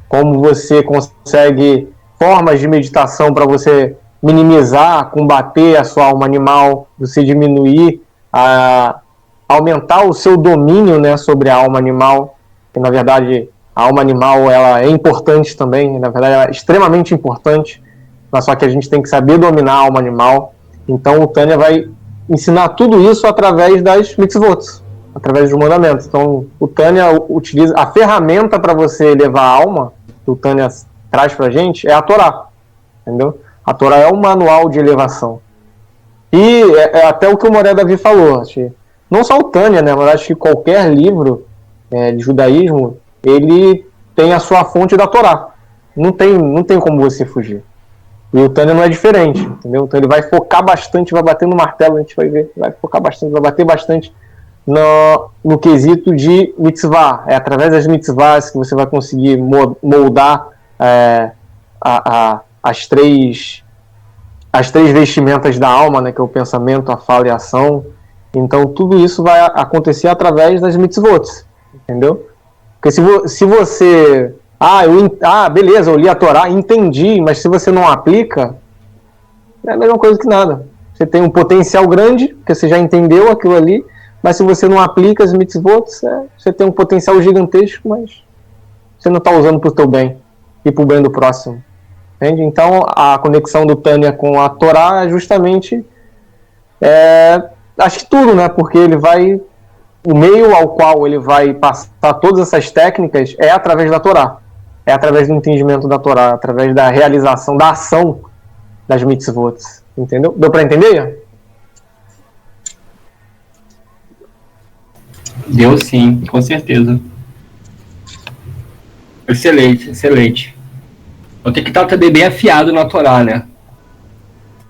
[SPEAKER 1] como você consegue formas de meditação para você minimizar, combater a sua alma animal, você diminuir, aumentar o seu domínio, né, sobre a alma animal, que na verdade a alma animal ela é importante também, na verdade ela é extremamente importante, mas só que a gente tem que saber dominar a alma animal. Então o Tânia vai ensinar tudo isso através das mitzvot, através dos mandamentos. Então o Tânia utiliza a ferramenta para você elevar a alma, que o Tânia traz para a gente, é a Torá, entendeu? A Torá é um manual de elevação. E é até o que o Moré Davi falou, não só o Tânia, né, mas acho que qualquer livro de judaísmo, ele tem a sua fonte da Torá. Não tem como você fugir. E o Tânia não é diferente, entendeu? Então ele vai focar bastante, vai bater no martelo, a gente vai ver, vai focar bastante, vai bater bastante no quesito de mitzvah. É através das mitzvahs que você vai conseguir moldar as três as 3 vestimentas da alma, né, que é o pensamento, a fala e a ação. Então, tudo isso vai acontecer através das mitzvot, entendeu? Porque se você... beleza, eu li a Torá, entendi, mas se você não aplica, é a mesma coisa que nada. Você tem um potencial grande, porque você já entendeu aquilo ali, mas se você não aplica as mitzvot, você tem um potencial gigantesco, mas você não está usando para o teu bem e para o bem do próximo. Entende? Então, a conexão do Tânia com a Torá é justamente... acho que tudo, né? Porque o meio ao qual ele vai passar todas essas técnicas é através da Torá. É através do entendimento da Torá, através da realização, da ação das mitzvot. Entendeu? Deu para entender, Ian?
[SPEAKER 3] Deu sim, com certeza. Excelente, excelente. Eu tenho que estar também bem afiado na Torá, né?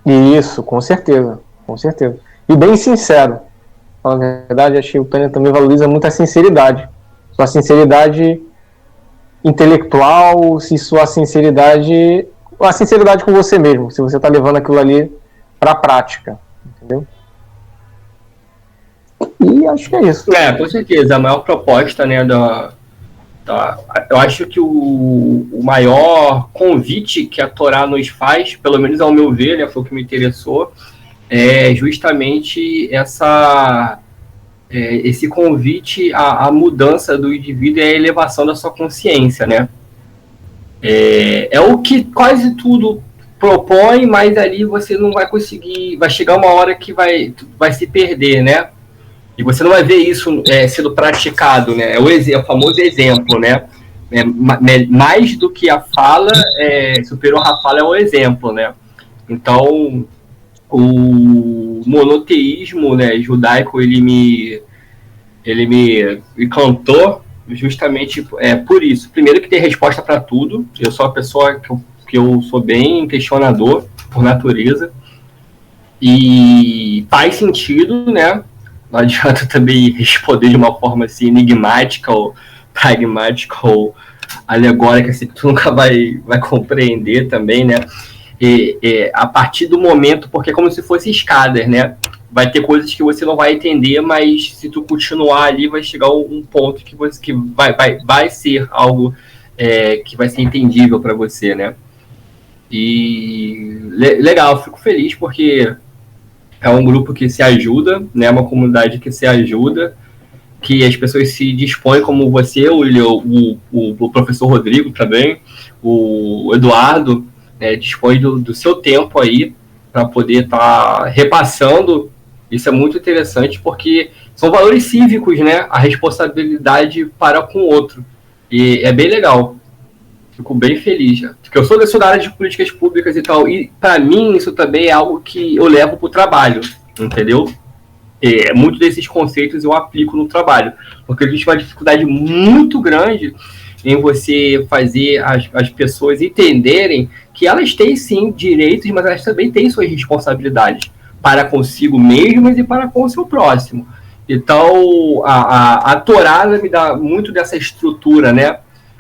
[SPEAKER 1] Isso, com certeza. Com certeza. E bem sincero. Na verdade, acho que o Tânia também valoriza muito a sinceridade. Sua sinceridade intelectual, se sua sinceridade... A sinceridade com você mesmo, se você está levando aquilo ali para a prática. Entendeu? E acho que é isso.
[SPEAKER 3] Com certeza. A maior proposta, né, eu acho que o maior convite que a Torá nos faz, pelo menos ao meu ver, né, foi o que me interessou, é justamente esse convite à mudança do indivíduo e à elevação da sua consciência, né? É o que quase tudo propõe, mas ali você não vai conseguir, vai chegar uma hora que vai se perder, né? E você não vai ver isso sendo praticado, né? É o famoso exemplo, né? Mais do que a fala, superior à fala é o exemplo, né? Então, o monoteísmo, né, judaico, ele me encantou justamente por isso. Primeiro, que tem resposta para tudo. Eu sou uma pessoa que eu sou bem questionador por natureza. E faz sentido, né? Não adianta também responder de uma forma assim enigmática ou pragmática ou alegórica, assim, que tu nunca vai compreender também, né? A partir do momento, porque é como se fosse escadas, né? Vai ter coisas que você não vai entender, mas se tu continuar ali, vai chegar um ponto que vai ser algo que vai ser entendível para você, né? E legal, fico feliz porque é um grupo que se ajuda, né? Uma comunidade que se ajuda, que as pessoas se dispõem, como você, o professor Rodrigo também, o Eduardo, né, dispõe do seu tempo aí para poder estar repassando. Isso é muito interessante porque são valores cívicos, né? A responsabilidade para com o outro. E é bem legal. Fico bem feliz, né? Porque eu sou da área de políticas públicas e tal, e para mim isso também é algo que eu levo para o trabalho, entendeu? Muitos desses conceitos eu aplico no trabalho, porque existe uma dificuldade muito grande em você fazer as pessoas entenderem que elas têm sim direitos, mas elas também têm suas responsabilidades para consigo mesmas e para com o seu próximo. Então, a Torá me dá muito dessa estrutura, né?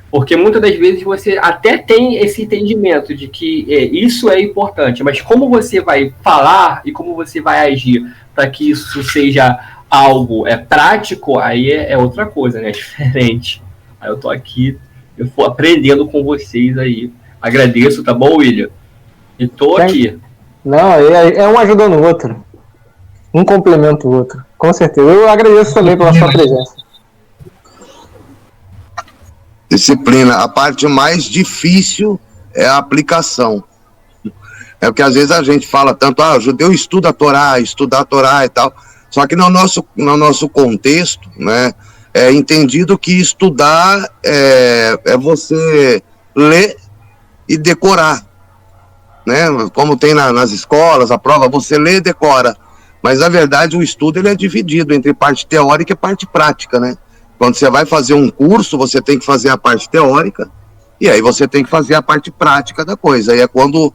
[SPEAKER 3] Porque muitas das vezes você até tem esse entendimento de que isso é importante, mas como você vai falar e como você vai agir para que isso seja algo prático, aí é outra coisa, né? É diferente. Aí eu tô aqui, eu vou aprendendo com vocês aí. Agradeço, tá bom, William? E tô aqui.
[SPEAKER 1] Não, é um ajudando o outro. Um complementa o outro. Com certeza. Eu agradeço também pela sua presença.
[SPEAKER 6] Disciplina. A parte mais difícil é a aplicação. É porque às vezes a gente fala tanto, o judeu estuda a Torá e tal. Só que no nosso contexto, né, é entendido que estudar é você ler e decorar, né? Como tem nas escolas, a prova, você lê e decora. Mas na verdade o estudo ele é dividido entre parte teórica e parte prática, né? Quando você vai fazer um curso, você tem que fazer a parte teórica e aí você tem que fazer a parte prática da coisa. E é quando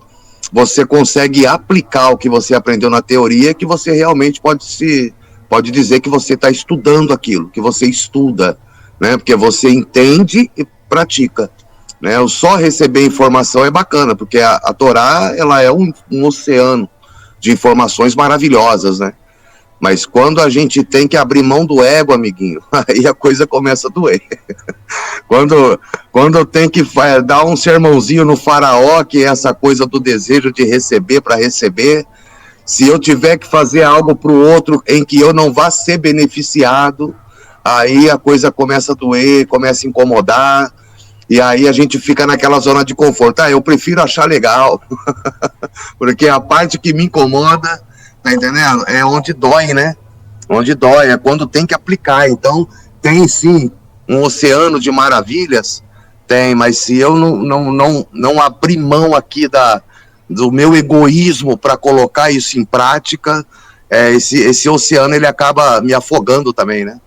[SPEAKER 6] você consegue aplicar o que você aprendeu na teoria que você realmente pode dizer que você está estudando aquilo, que você estuda, né? Porque você entende e pratica. né? O só receber informação é bacana, porque a Torá, ela é um oceano de informações maravilhosas, né? Mas quando a gente tem que abrir mão do ego, amiguinho, aí a coisa começa a doer. Quando eu tenho que dar um sermãozinho no faraó, que é essa coisa do desejo de receber para receber, se eu tiver que fazer algo para o outro em que eu não vá ser beneficiado, aí a coisa começa a doer, começa a incomodar, e aí a gente fica naquela zona de conforto. Eu prefiro achar legal, porque a parte que me incomoda, tá entendendo? É onde dói, né? Onde dói, é quando tem que aplicar. Então, tem sim um oceano de maravilhas, tem, mas se eu não abrir mão aqui do meu egoísmo para colocar isso em prática, esse oceano ele acaba me afogando também, né?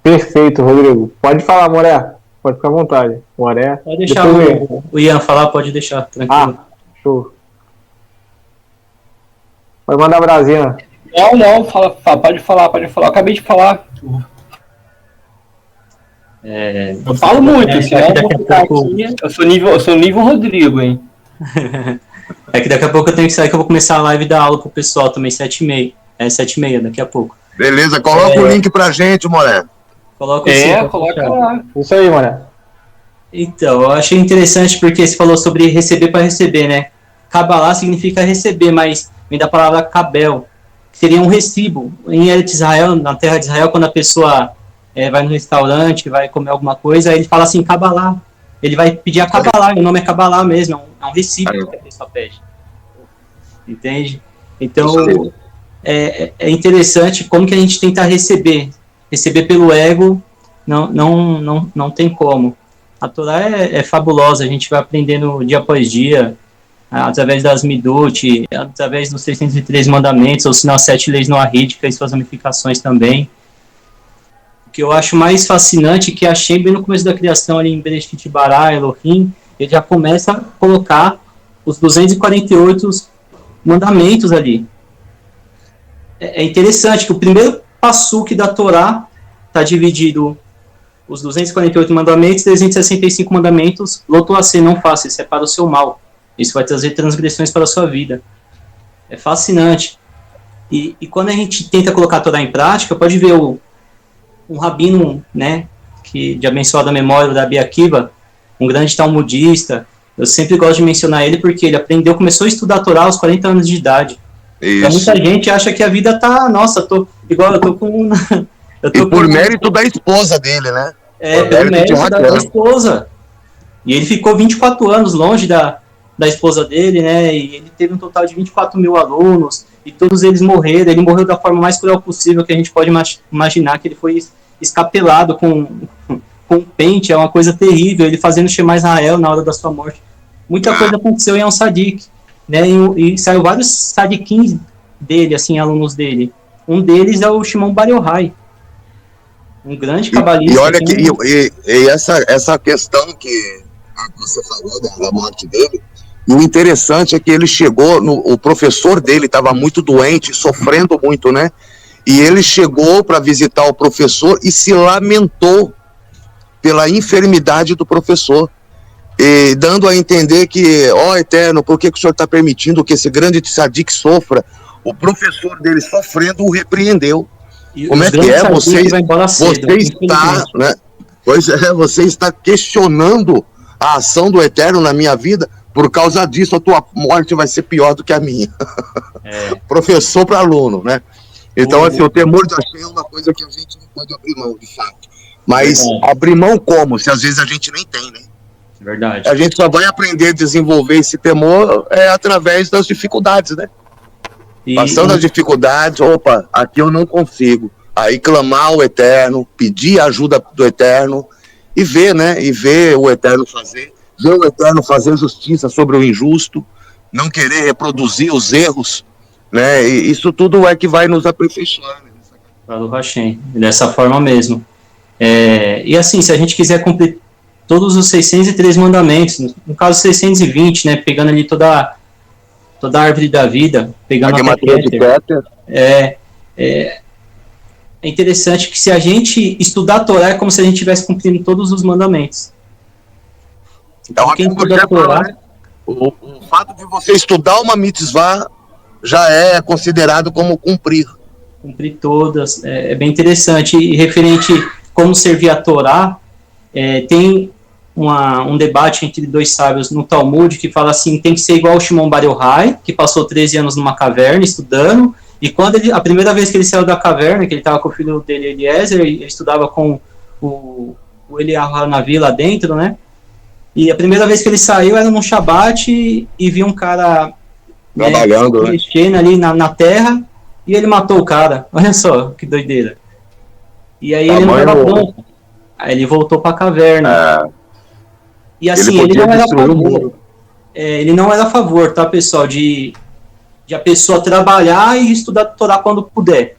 [SPEAKER 1] Perfeito, Rodrigo. Pode falar, Moré. Pode ficar à vontade. Moré.
[SPEAKER 5] Pode deixar o Ian falar, pode deixar, tranquilo.
[SPEAKER 1] Show. Pode mandar Brasinha.
[SPEAKER 3] Não, pode falar. Acabei de falar. Eu falo muito, senão eu vou ficar aqui. Eu sou nível Rodrigo, hein?
[SPEAKER 5] É que daqui a pouco eu tenho que sair, que eu vou começar a live da aula pro pessoal também, 7h30. 7h30, daqui a pouco.
[SPEAKER 6] Beleza, coloca o link pra gente, Moré.
[SPEAKER 5] Coloca
[SPEAKER 3] coloca lá.
[SPEAKER 1] Isso aí, Moré.
[SPEAKER 5] Então, eu achei interessante porque você falou sobre receber para receber, né? Kabbalah significa receber, mas vem da palavra kabel, que seria um recibo. Em Eretz Israel, na terra de Israel, quando a pessoa vai no restaurante, vai comer alguma coisa, ele fala assim, Kabbalah. Ele vai pedir a Kabbalah, o nome é Kabbalah mesmo, é um recibo que a pessoa pede. Entende? Então, é interessante como que a gente tenta receber. Receber pelo ego, não tem como. A Torá é fabulosa, a gente vai aprendendo dia após dia, através das Midot, através dos 603 mandamentos, ou se não, as 7 leis noahídicas e suas ramificações também. O que eu acho mais fascinante é que Hashem, bem no começo da criação, ali em Bereshit Bara, Elohim, ele já começa a colocar os 248 mandamentos ali. É interessante que o primeiro passuque da Torá está dividido os 248 mandamentos, 365 mandamentos, lotoacê, não faça, isso é para o seu mal. Isso vai trazer transgressões para a sua vida. É fascinante. E quando a gente tenta colocar a Torá em prática, pode ver um rabino, né, de abençoada memória, da Rabi Akiva, um grande talmudista. Eu sempre gosto de mencionar ele porque ele começou a estudar a Torá aos 40 anos de idade. Então, muita gente acha que a vida tá, nossa, eu tô com...
[SPEAKER 6] por mérito da esposa dele, né?
[SPEAKER 5] Por mérito da esposa. E ele ficou 24 anos longe da esposa dele, né? E ele teve um total de 24 mil alunos, e todos eles morreram. Ele morreu da forma mais cruel possível que a gente pode imaginar, que ele foi escapelado com pente, é uma coisa terrível, ele fazendo Shema Israel na hora da sua morte. Muita coisa aconteceu em um sadik, né? E saiu vários sadiquins dele, assim, alunos dele. Um deles é o Shimon Bar Yochai, um grande cabalista.
[SPEAKER 6] E olha essa questão que você falou da morte dele, e o interessante é que ele chegou, o professor dele estava muito doente, sofrendo muito, né? E ele chegou para visitar o professor e se lamentou pela enfermidade do professor, e dando a entender que, Eterno, por que o senhor está permitindo que esse grande tzadik sofra? O professor dele sofrendo o repreendeu.
[SPEAKER 5] E
[SPEAKER 6] como é que é? Você
[SPEAKER 5] está,
[SPEAKER 6] né? Pois é, você está questionando a ação do Eterno na minha vida. Por causa disso, a tua morte vai ser pior do que a minha. Professor para aluno, né? Então, assim, o temor de Hashem é uma coisa que a gente não pode abrir mão, de fato. Mas abrir mão como? Se às vezes a gente nem tem, né?
[SPEAKER 5] Verdade.
[SPEAKER 6] A gente só vai aprender a desenvolver esse temor através das dificuldades, né? Passando as dificuldades, aqui eu não consigo. Aí clamar ao Eterno, pedir a ajuda do Eterno e ver, né? E ver o Eterno fazer. Ver o Eterno fazer justiça sobre o injusto, não querer reproduzir os erros, né? E isso tudo é que vai nos aperfeiçoar. Né?
[SPEAKER 5] Para o Hashem, dessa forma mesmo. E assim, se a gente quiser cumprir todos os 603 mandamentos, no caso 620, né? Pegando ali toda a árvore da vida, pegando a
[SPEAKER 6] de Peter.
[SPEAKER 5] É é interessante que se a gente estudar a Torá, é como se a gente estivesse cumprindo todos os mandamentos.
[SPEAKER 6] É uma
[SPEAKER 5] Quem
[SPEAKER 6] coisa que
[SPEAKER 5] estuda a
[SPEAKER 6] você fala,
[SPEAKER 5] Torá,
[SPEAKER 6] né? O fato de você estudar uma mitzvah já é considerado como cumprir.
[SPEAKER 5] cumprir todas, é bem interessante. E referente como servir a Torá, tem um debate entre dois sábios no Talmud que fala assim, tem que ser igual o Shimon Bar Yochai, que passou 13 anos numa caverna estudando, e quando a primeira vez que ele saiu da caverna, que ele estava com o filho dele, Eliezer, ele estudava com o Eliyahu Hanavi lá dentro, né? E a primeira vez que ele saiu era num Shabat e viu um cara
[SPEAKER 6] Trabalhando, né?
[SPEAKER 5] mexendo ali na terra, e ele matou o cara. Olha só, que doideira. E aí ele não estava pronto. Aí ele voltou para a caverna. E assim, ele não era a favor. Ele não era a favor, tá, pessoal, de a pessoa trabalhar e estudar a Torá quando puder.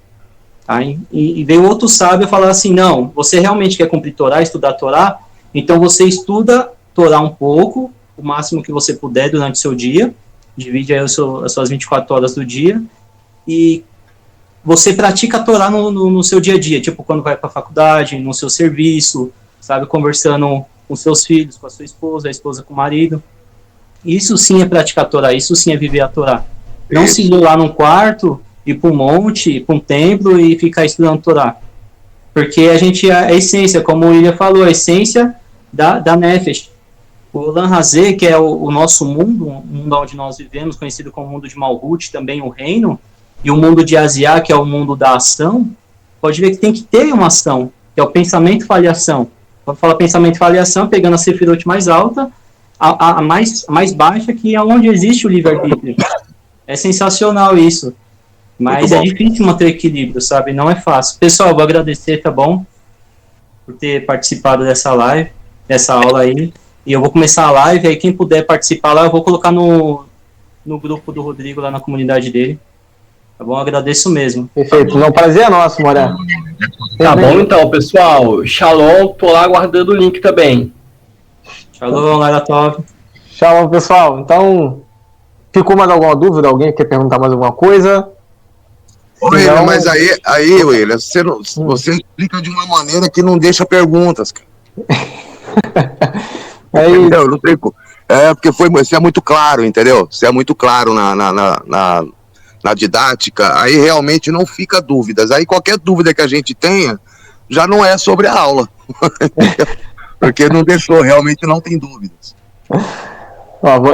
[SPEAKER 5] Tá? E veio outro sábio falar assim, não, você realmente quer cumprir Torá, estudar Torá, então você estuda Torá um pouco, o máximo que você puder durante o seu dia, divide aí as suas 24 horas do dia, e você pratica a Torá no seu dia a dia, tipo quando vai para a faculdade, no seu serviço, sabe, conversando com seus filhos, com a sua esposa, a esposa com o marido. Isso sim é praticar a Torá, isso sim é viver a Torá. Não se isolar num quarto, ir para um monte, para um templo e ficar estudando a Torá. Porque a essência, como o William falou, a essência da Nefesh. O Olam Hazé, que é o nosso mundo, o mundo onde nós vivemos, conhecido como mundo de Malhut, também o reino, e o mundo de Asiá, que é o mundo da ação, pode ver que tem que ter uma ação, que é o pensamento, fala ação. Quando fala pensamento, fala ação, pegando a Sefirot mais alta, a mais baixa, que é onde existe o livre-arbítrio. É sensacional isso. Mas é difícil manter equilíbrio, sabe? Não é fácil. Pessoal, vou agradecer, tá bom? Por ter participado dessa live, dessa aula aí. E eu vou começar a live, aí quem puder participar lá, eu vou colocar no grupo do Rodrigo, lá na comunidade dele. Tá bom? Agradeço mesmo.
[SPEAKER 1] Perfeito. Não, prazer é nosso, Moré.
[SPEAKER 3] Tá bom, então, pessoal. Shalom, tô lá aguardando o link também.
[SPEAKER 5] Shalom, Laratov.
[SPEAKER 1] Shalom, pessoal. Então, ficou mais alguma dúvida? Alguém quer perguntar mais alguma coisa?
[SPEAKER 6] William, mas aí William, você explica de uma maneira que não deixa perguntas, cara. Entendeu? Não tem, porque você é muito claro, entendeu? Você é muito claro na didática, aí realmente não fica dúvidas. Aí qualquer dúvida que a gente tenha, já não é sobre a aula. Porque não deixou, realmente não tem dúvidas.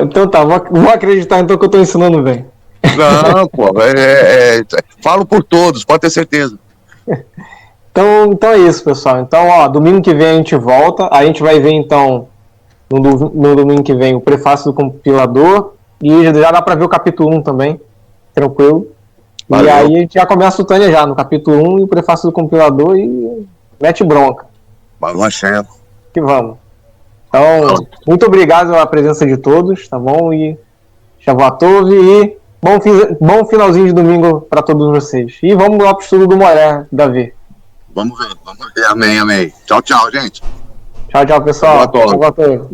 [SPEAKER 1] Então tá, vou acreditar então que eu tô ensinando bem.
[SPEAKER 6] Não, pô, falo por todos, pode ter certeza.
[SPEAKER 1] Então é isso, pessoal. Então, domingo que vem a gente volta. A gente vai ver, então, no domingo que vem, o prefácio do compilador. E já dá pra ver o capítulo 1 também. Tranquilo. Valeu. E aí a gente já começa o Tânia já, no capítulo 1 e o prefácio do compilador e mete bronca.
[SPEAKER 6] Vamos,
[SPEAKER 1] que vamos. Então, muito obrigado pela presença de todos, tá bom? E Shavuatov e bom finalzinho de domingo para todos vocês. E vamos lá pro estudo do Moré, Davi.
[SPEAKER 6] Vamos ver. Amém. Tchau, gente.
[SPEAKER 1] Tchau, pessoal. Shavuatov.